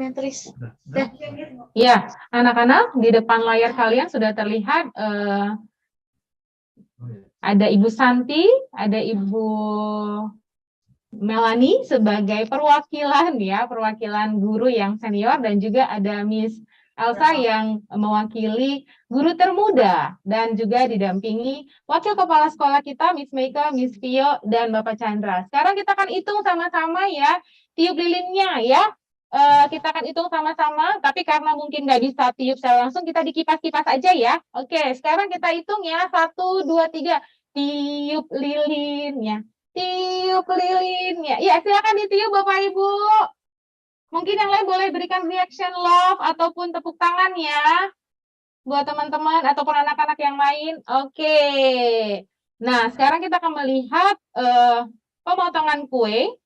simetris.
Ya, anak-anak, di depan layar kalian sudah terlihat ada Ibu Santi, ada Ibu Melanie sebagai perwakilan ya, perwakilan guru yang senior, dan juga ada Miss Elsa yang mewakili guru termuda, dan juga didampingi wakil kepala sekolah kita, Miss Meika, Miss Vio, dan Bapak Chandra. Sekarang kita akan hitung sama-sama ya, tiup lilinnya ya. Kita akan hitung sama-sama, tapi karena mungkin nggak bisa tiup secara langsung, kita dikipas-kipas aja ya. Oke, sekarang kita hitung ya, 1, 2, 3, tiup lilinnya. Tiup lilinnya. Ya, silakan ditiup Bapak Ibu. Mungkin yang lain boleh berikan reaction love ataupun tepuk tangan ya. Buat teman-teman ataupun anak-anak yang lain. Oke. Nah, sekarang kita akan melihat pemotongan kue.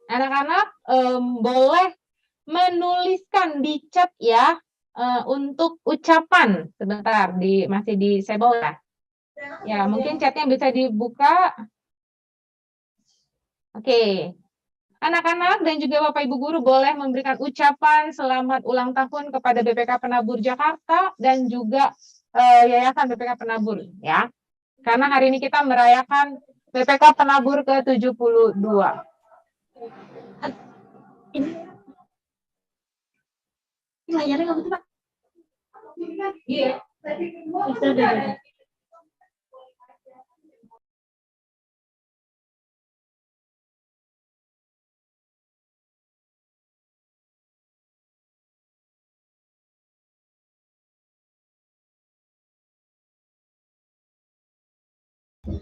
Anak-anak boleh menuliskan di chat ya. Untuk ucapan sebentar masih disable ya. Ya, mungkin chatnya bisa dibuka. Oke. Anak-anak dan juga Bapak Ibu guru boleh memberikan ucapan selamat ulang tahun kepada BPK Penabur Jakarta dan juga Yayasan BPK Penabur ya. Karena hari ini kita merayakan BPK Penabur ke-72.
Layarnya nggak betul, Pak? Iya. Itu udah.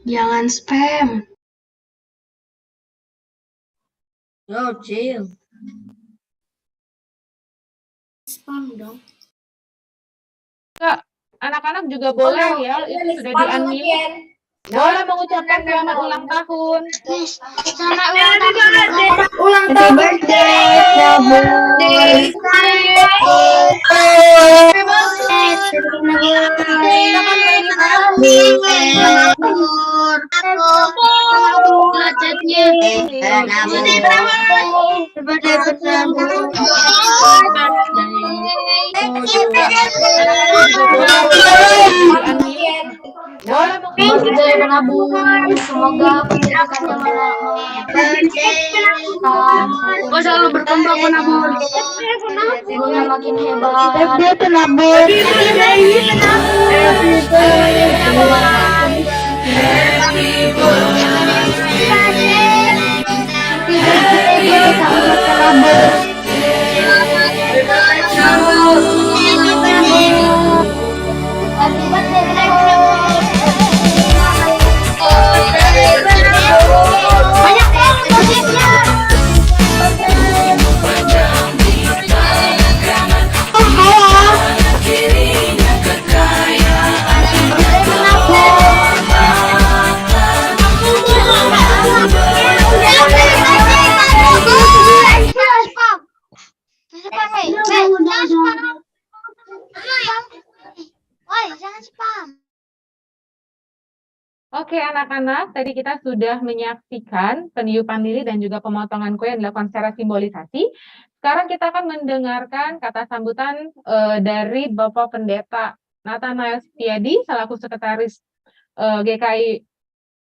Jangan spam.
No, chill.
Spam dong.
Anak-anak juga boleh ya, itu sudah di-unmute. Boleh mengucapkan selamat ulang tahun.
Selamat ulang tahun.
Birthday Penabur, semoga pendidikannya selalu berkembang Penabur. Gurunya makin hebat. Birthday Penabur. Oke anak-anak, tadi kita sudah menyaksikan peniupan lilin dan juga pemotongan kue yang dilakukan secara simbolisasi. Sekarang kita akan mendengarkan kata sambutan dari Bapak Pendeta Nathanael Setiadi selaku Sekretaris GKI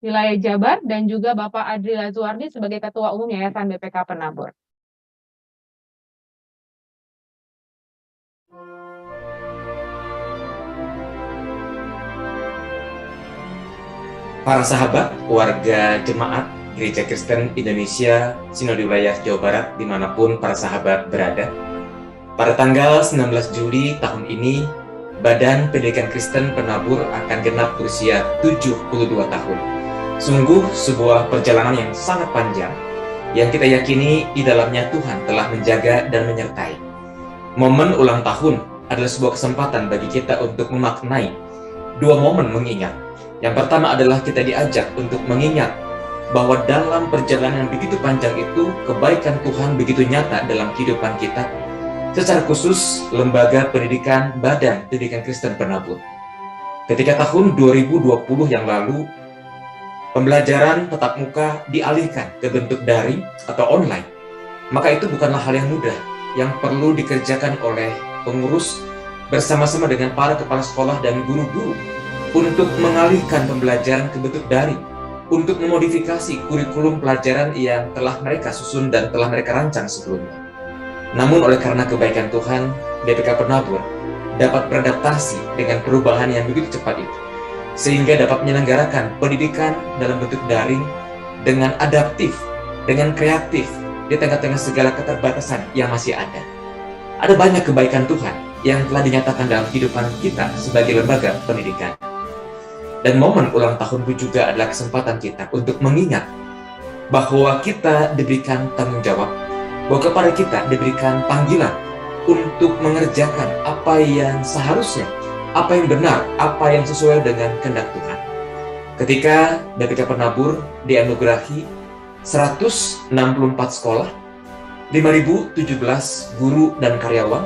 Wilayah Jabar dan juga Bapak Adri Lazuardi sebagai Ketua Umum Yayasan BPK Penabur.
Para sahabat, warga jemaat Gereja Kristen Indonesia, Sinode Wilayah Jawa Barat, dimanapun para sahabat berada. Pada tanggal 19 Juli tahun ini, Badan Pendidikan Kristen Penabur akan genap berusia 72 tahun. Sungguh sebuah perjalanan yang sangat panjang, yang kita yakini di dalamnya Tuhan telah menjaga dan menyertai. Momen ulang tahun adalah sebuah kesempatan bagi kita untuk memaknai dua momen mengingat. Yang pertama adalah kita diajak untuk mengingat bahwa dalam perjalanan yang begitu panjang itu, kebaikan Tuhan begitu nyata dalam kehidupan kita, secara khusus Lembaga Pendidikan Badan Pendidikan Kristen Penabur. Ketika tahun 2020 yang lalu, pembelajaran tatap muka dialihkan ke bentuk daring atau online, maka itu bukanlah hal yang mudah yang perlu dikerjakan oleh pengurus bersama-sama dengan para kepala sekolah dan guru-guru untuk mengalihkan pembelajaran ke bentuk daring, untuk memodifikasi kurikulum pelajaran yang telah mereka susun dan telah mereka rancang sebelumnya. Namun oleh karena kebaikan Tuhan, BPK Penabur dapat beradaptasi dengan perubahan yang begitu cepat itu, sehingga dapat menyelenggarakan pendidikan dalam bentuk daring dengan adaptif, dengan kreatif, di tengah-tengah segala keterbatasan yang masih ada. Ada banyak kebaikan Tuhan yang telah dinyatakan dalam kehidupan kita sebagai lembaga pendidikan. Dan momen ulang tahun pun juga adalah kesempatan kita untuk mengingat bahwa kita diberikan tanggung jawab, bahwa kepada kita diberikan panggilan untuk mengerjakan apa yang seharusnya, apa yang benar, apa yang sesuai dengan kehendak Tuhan. Ketika BPK Penabur dianugerahi 164 sekolah, 5.017 guru dan karyawan,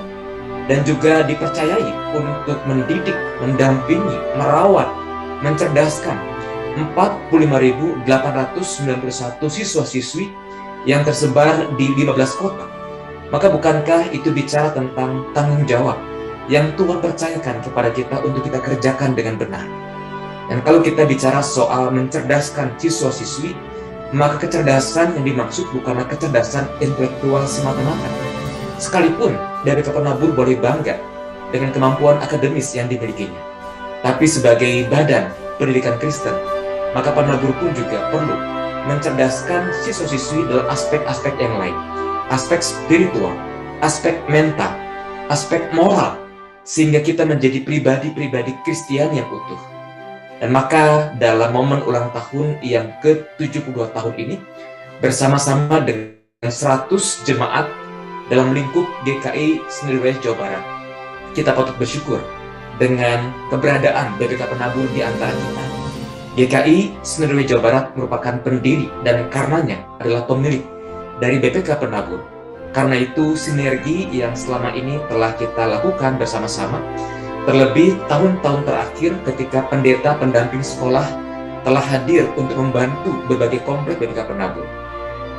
dan juga dipercayai untuk mendidik, mendampingi, merawat, mencerdaskan 45.891 siswa-siswi yang tersebar di 15 kota. Maka bukankah itu bicara tentang tanggung jawab yang Tuhan percayakan kepada kita untuk kita kerjakan dengan benar? Dan kalau kita bicara soal mencerdaskan siswa-siswi, maka kecerdasan yang dimaksud bukanlah kecerdasan intelektual semata-mata. Sekalipun BPK Penabur boleh bangga dengan kemampuan akademis yang dimilikinya, tapi sebagai badan pendidikan Kristen, maka Penabur pun juga perlu mencerdaskan siswa-siswi dalam aspek-aspek yang lain, aspek spiritual, aspek mental, aspek moral, sehingga kita menjadi pribadi-pribadi Kristiani yang utuh. Dan maka dalam momen ulang tahun yang ke-72 tahun ini, bersama-sama dengan 100 jemaat dalam lingkup GKI Sendiri Wilayah Jawa Barat, kita patut bersyukur dengan keberadaan BPK Penabur di antara kita. GKI Sendiri Wilayah Jawa Barat merupakan pendiri dan karenanya adalah pemilik dari BPK Penabur. Karena itu sinergi yang selama ini telah kita lakukan bersama-sama, terlebih tahun-tahun terakhir ketika pendeta pendamping sekolah telah hadir untuk membantu berbagai komplek BPK Penabur.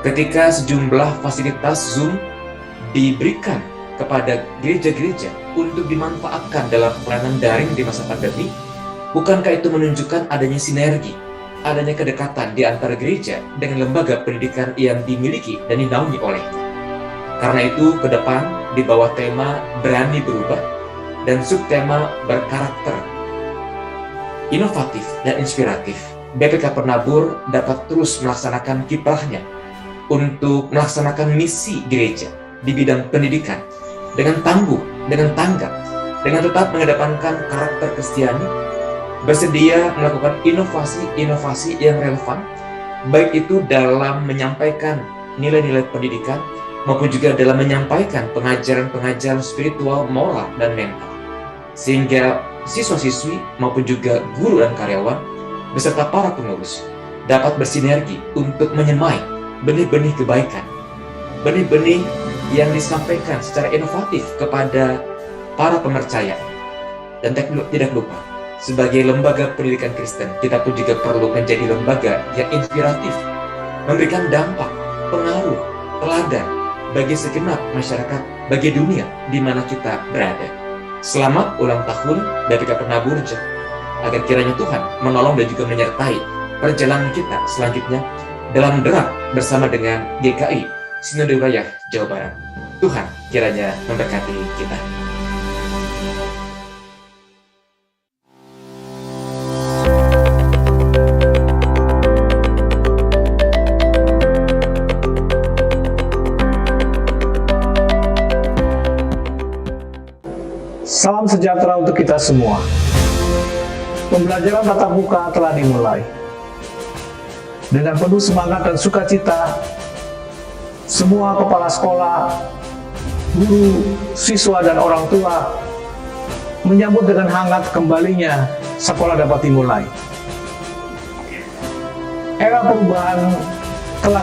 Ketika sejumlah fasilitas Zoom diberikan kepada gereja-gereja untuk dimanfaatkan dalam pelayanan daring di masa pandemi, bukankah itu menunjukkan adanya sinergi, adanya kedekatan di antara gereja dengan lembaga pendidikan yang dimiliki dan dinaungi olehnya? Karena itu, ke depan di bawah tema Berani Berubah dan subtema berkarakter inovatif dan inspiratif, BPK Penabur dapat terus melaksanakan kiprahnya untuk melaksanakan misi gereja di bidang pendidikan dengan tangguh, dengan tanggap, dengan tetap mengedepankan karakter Kristiani, bersedia melakukan inovasi-inovasi yang relevan, baik itu dalam menyampaikan nilai-nilai pendidikan maupun juga dalam menyampaikan pengajaran-pengajaran spiritual, moral, dan mental, sehingga siswa-siswi maupun juga guru dan karyawan beserta para pengurus dapat bersinergi untuk menyemai benih-benih kebaikan, benih-benih yang disampaikan secara inovatif kepada para pemercaya. Dan tidak lupa, sebagai lembaga pendidikan Kristen, kita pun juga perlu menjadi lembaga yang inspiratif, memberikan dampak, pengaruh, teladan bagi segenap masyarakat, bagi dunia di mana kita berada. Selamat ulang tahun BPK Penabur, agar kiranya Tuhan menolong dan juga menyertai perjalanan kita selanjutnya dalam derap bersama dengan GKI Sinode Wilayah Jawa Barat. Tuhan kiranya memberkati kita.
Salam sejahtera untuk kita semua. Pembelajaran tatap muka telah dimulai. Dengan penuh semangat dan sukacita, semua kepala sekolah, guru, siswa, dan orang tua menyambut dengan hangat kembalinya sekolah dapat dimulai. Era perubahan telah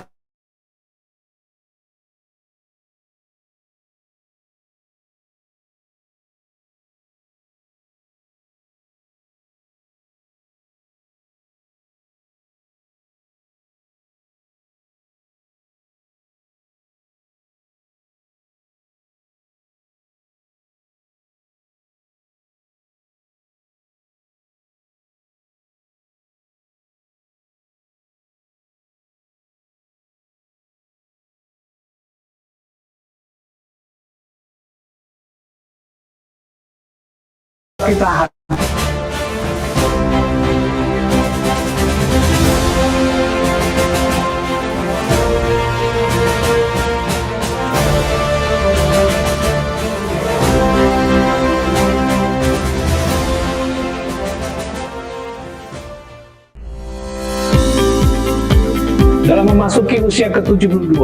kita dalam memasuki usia ke-72,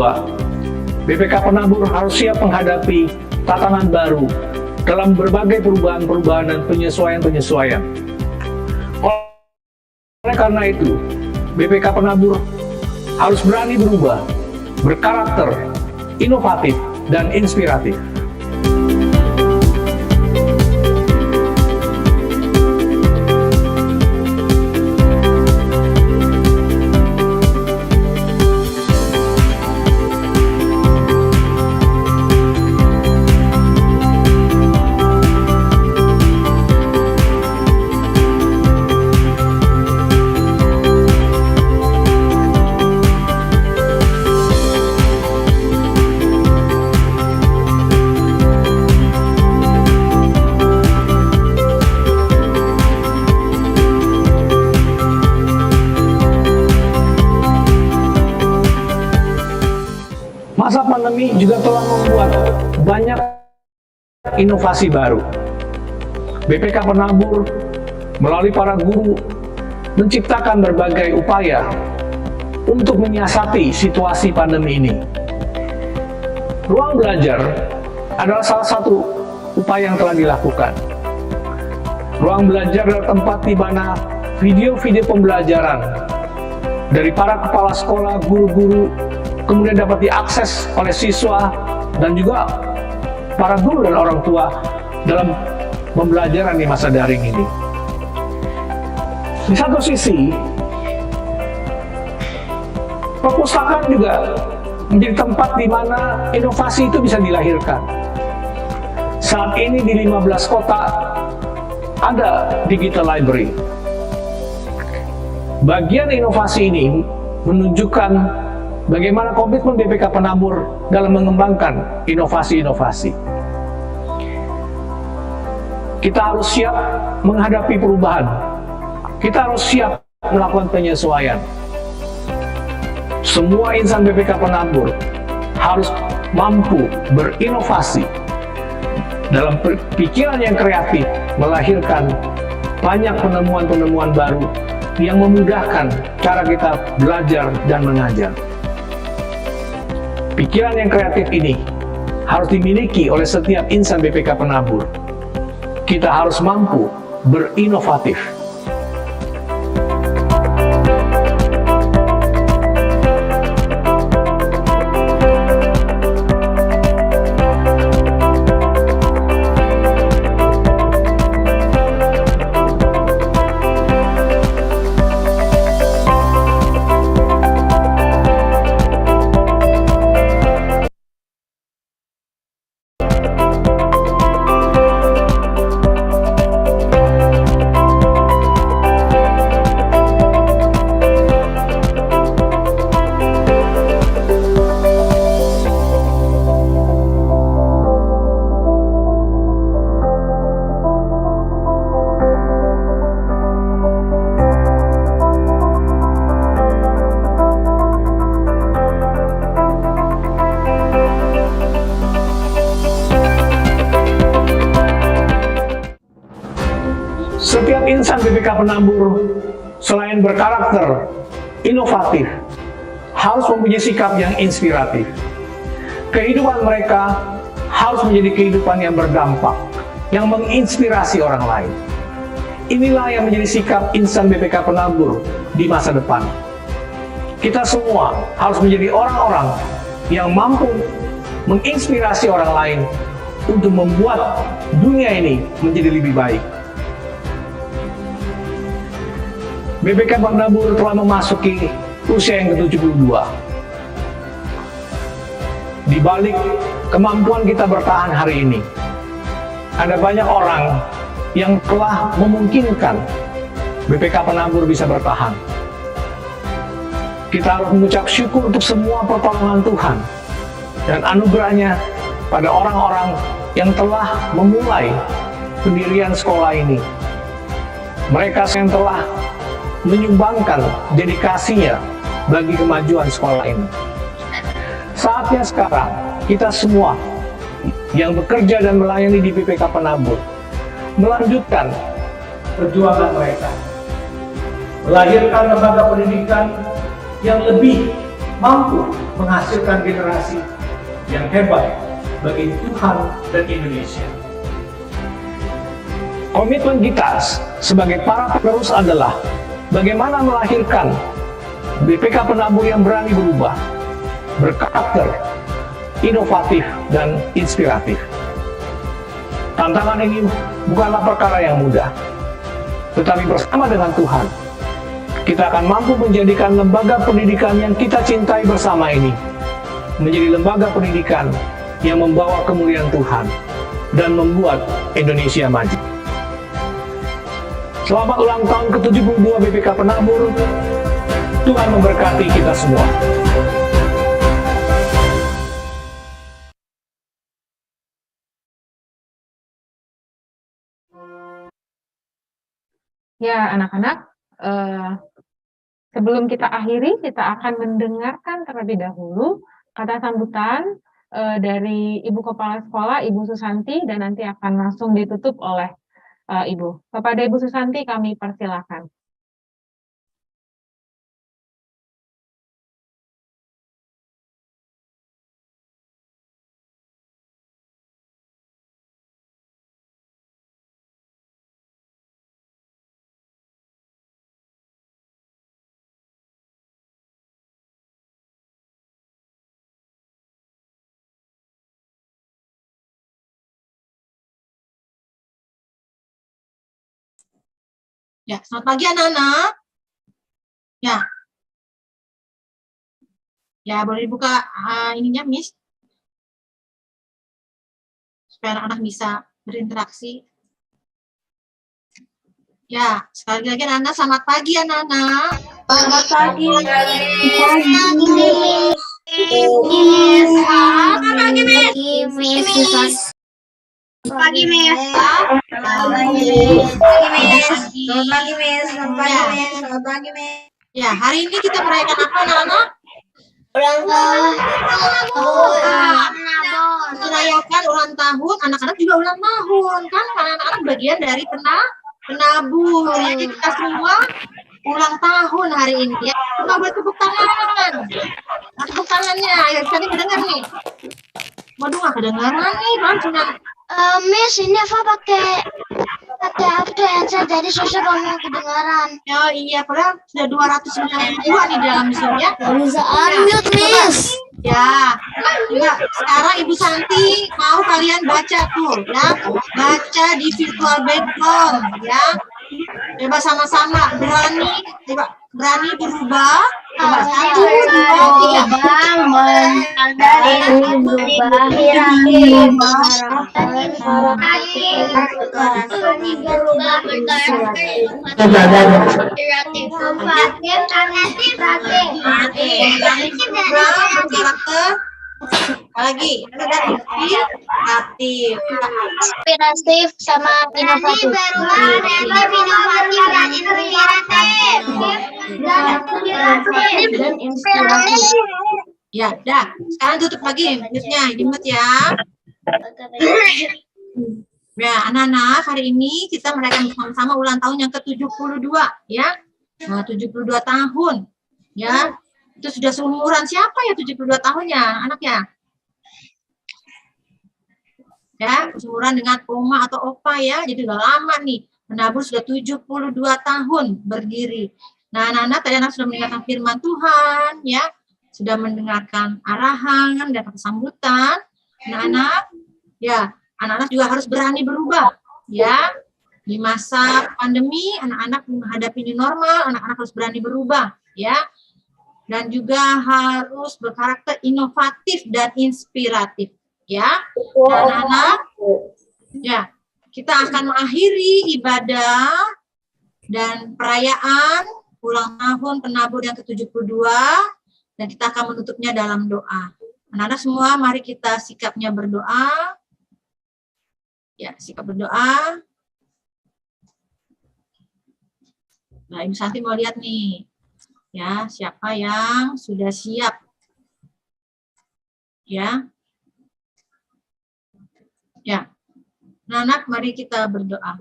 BPK Penabur harus siap menghadapi tatanan baru dalam berbagai perubahan-perubahan dan penyesuaian-penyesuaian. Oleh karena itu, BPK Penabur harus berani berubah, berkarakter, inovatif, dan inspiratif. Masa pandemi juga telah membuat banyak inovasi baru. BPK Penabur melalui para guru menciptakan berbagai upaya untuk menyiasati situasi pandemi ini. Ruang belajar adalah salah satu upaya yang telah dilakukan. Ruang belajar adalah tempat di mana video-video pembelajaran dari para kepala sekolah, guru-guru, kemudian dapat diakses oleh siswa dan juga para guru dan orang tua dalam pembelajaran di masa daring ini. Di satu sisi, perpustakaan juga menjadi tempat di mana inovasi itu bisa dilahirkan. Saat ini di 15 kota ada digital library. Bagian inovasi ini menunjukkan bagaimana komitmen BPK Penabur dalam mengembangkan inovasi-inovasi. Kita harus siap menghadapi perubahan. Kita harus siap melakukan penyesuaian. Semua insan BPK Penabur harus mampu berinovasi dalam pikiran yang kreatif, melahirkan banyak penemuan-penemuan baru yang memudahkan cara kita belajar dan mengajar. Pikiran yang kreatif ini harus dimiliki oleh setiap insan BPK Penabur. Kita harus mampu berinovatif. Setiap insan BPK Penabur selain berkarakter inovatif, harus mempunyai sikap yang inspiratif. Kehidupan mereka harus menjadi kehidupan yang berdampak, yang menginspirasi orang lain. Inilah yang menjadi sikap insan BPK Penabur di masa depan. Kita semua harus menjadi orang-orang yang mampu menginspirasi orang lain untuk membuat dunia ini menjadi lebih baik. BPK Penabur telah memasuki usia yang ke-72. Di balik kemampuan kita bertahan hari ini, ada banyak orang yang telah memungkinkan BPK Penabur bisa bertahan. Kita harus mengucap syukur untuk semua pertolongan Tuhan dan anugerahnya pada orang-orang yang telah memulai pendirian sekolah ini. Mereka yang telah menyumbangkan dedikasinya bagi kemajuan sekolah ini. Saatnya sekarang kita semua yang bekerja dan melayani di BPK Penabur melanjutkan perjuangan mereka, melahirkan lembaga pendidikan yang lebih mampu menghasilkan generasi yang hebat bagi Tuhan dan Indonesia. Komitmen kita sebagai para penerus adalah bagaimana melahirkan BPK Penabur yang berani berubah, berkarakter, inovatif, dan inspiratif. Tantangan ini bukanlah perkara yang mudah, tetapi bersama dengan Tuhan, kita akan mampu menjadikan lembaga pendidikan yang kita cintai bersama ini menjadi lembaga pendidikan yang membawa kemuliaan Tuhan dan membuat Indonesia maju. Selamat ulang tahun ke-72 BPK Penabur. Tuhan memberkati kita semua.
Ya, anak-anak, sebelum kita akhiri, kita akan mendengarkan terlebih dahulu kata sambutan dari Ibu Kepala Sekolah, Ibu Susanti, dan nanti akan langsung ditutup oleh Ibu. Kepada Ibu Susanti, kami persilakan.
Ya, selamat pagi anak-anak. Ya. Ya, boleh dibuka ininya, Miss. Supaya anak-anak bisa berinteraksi. Ya, sekali lagi anak-anak, selamat pagi anak-anak.
Selamat pagi.
Ya, hari ini kita merayakan apa anak-anak?
Ulang tahun.
Merayakan ulang tahun, anak-anak juga ulang tahun kan, karena anak-anak bagian dari penabur. Jadi kita semua ulang tahun hari ini ya. Coba buat tepuk tangan. Tepuk tangannya, ayo tadi kedengar nih. Waduh, nggak kedengaran nih, langsung.
Miss, ini apa pakai headset jadi susah kamu kedengaran.
Oh iya, padahal sudah 292 nih dalam Zoom ya.
Bisa unmute, Miss.
Ya, enggak. Sekarang Ibu Santi mau kalian baca tuh ya, baca di virtual background ya. Coba sama-sama berani berubah. Coba 1, 2, 3. Lagi,
Inspiratif sama inovatif. Dan inspiratif.
Ya, dah. Sekarang tutup lagi mute-nya, di-mute ya. Ya, anak-anak, hari ini kita merayakan bersama-sama ulang tahun yang ke-72 ya. Nah, 72 tahun. Ya. Itu sudah seumuran siapa ya 72 tahunnya, anaknya? Ya, seumuran dengan oma atau opa ya. Jadi udah lama nih. Penabur sudah 72 tahun berdiri. Nah, anak-anak tadi anak sudah mendengarkan firman Tuhan ya. Sudah mendengarkan arahan dan kata sambutan. Anak-anak, ya, anak-anak juga harus berani berubah ya. Di masa pandemi, anak-anak menghadapi new normal, anak-anak harus berani berubah ya. Dan juga harus berkarakter inovatif dan inspiratif ya. Anak-anak, ya, kita akan mengakhiri ibadah dan perayaan ulang tahun penabur yang ke-72 dan kita akan menutupnya dalam doa. Anak-anak semua, mari kita sikapnya berdoa. Ya, sikap berdoa. Nah, Ibu Santi mau lihat nih. Ya, siapa yang sudah siap? Ya. Ya. Anak, mari kita berdoa.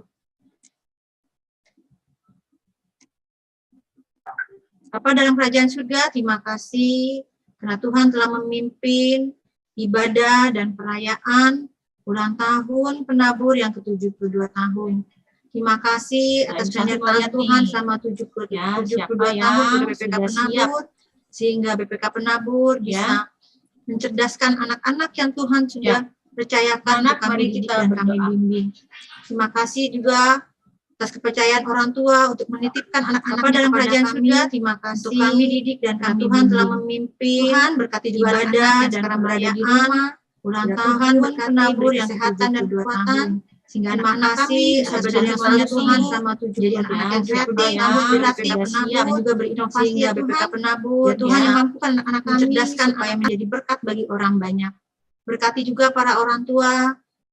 Bapa dalam kerajaan surga, terima kasih karena Tuhan telah memimpin ibadah dan perayaan ulang tahun penabur yang ke-72 tahun. Terima kasih atas penyertaan Tuhan selama 72 tahun pada BPK Penabur, sehingga BPK Penabur bisa mencerdaskan anak-anak yang Tuhan sudah percayakan untuk kami didik dan kami bimbing. Terima kasih juga atas kepercayaan orang tua untuk menitipkan anak-anak dalam kerajaan surga. Terima kasih untuk kami didik dan kami Tuhan telah memimpin. Tuhan berkati juga ibadah dan sekarang berada di rumah. Ulang tahun penabur yang kesehatan dan kekuatan. Sehingga anak-anak kami sebenarnya Tuhan sama 7 jadi anak yang kreatif, berlatih, penabur, juga berinovasi sehingga BPK Penabur. Tuhan yang mampukan anak-anak kami mencerdaskan supaya menjadi berkat bagi orang banyak. Berkati juga para orang tua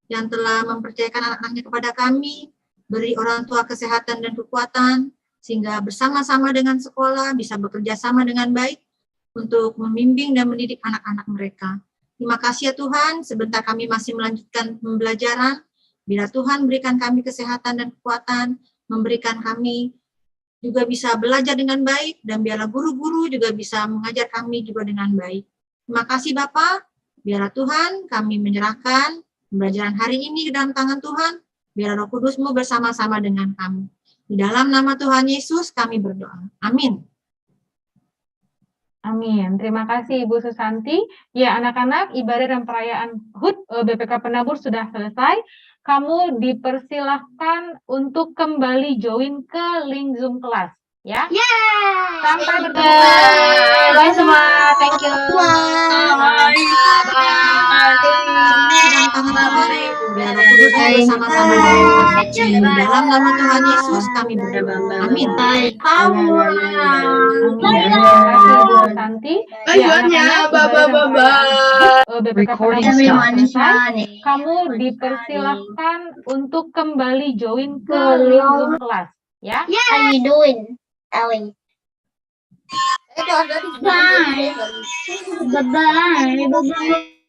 yang telah mempercayakan anak-anaknya kepada kami. Beri orang tua kesehatan dan kekuatan, sehingga bersama-sama dengan sekolah bisa bekerja sama dengan baik untuk membimbing dan mendidik anak-anak mereka. Terima kasih ya Tuhan, sebentar kami masih melanjutkan pembelajaran. Bila Tuhan berikan kami kesehatan dan kekuatan, memberikan kami juga bisa belajar dengan baik, dan biarlah guru-guru juga bisa mengajar kami juga dengan baik. Terima kasih Bapak, biarlah Tuhan kami menyerahkan pembelajaran hari ini ke dalam tangan Tuhan. Biar Roh Kudus-Mu bersama-sama dengan kami. Di dalam nama Tuhan Yesus kami berdoa. Amin.
Amin. Terima kasih Ibu Susanti. Ya, anak-anak, ibadah dan perayaan HUT BPK Penabur sudah selesai. Kamu dipersilahkan untuk kembali join ke link Zoom kelas. Ya. Sampai bertemu.
Bye semua. Thank you.
Bersama-sama dengan dalam nama Tuhan Yesus kami berdoa. Amin.
Amin. Terima kasih Ibu Santi.
Recording
selesai. Kamu dipersilahkan untuk kembali join ke link Zoom kelas. Ya.
How you doing, Ellie? Bye. Bye. Bye.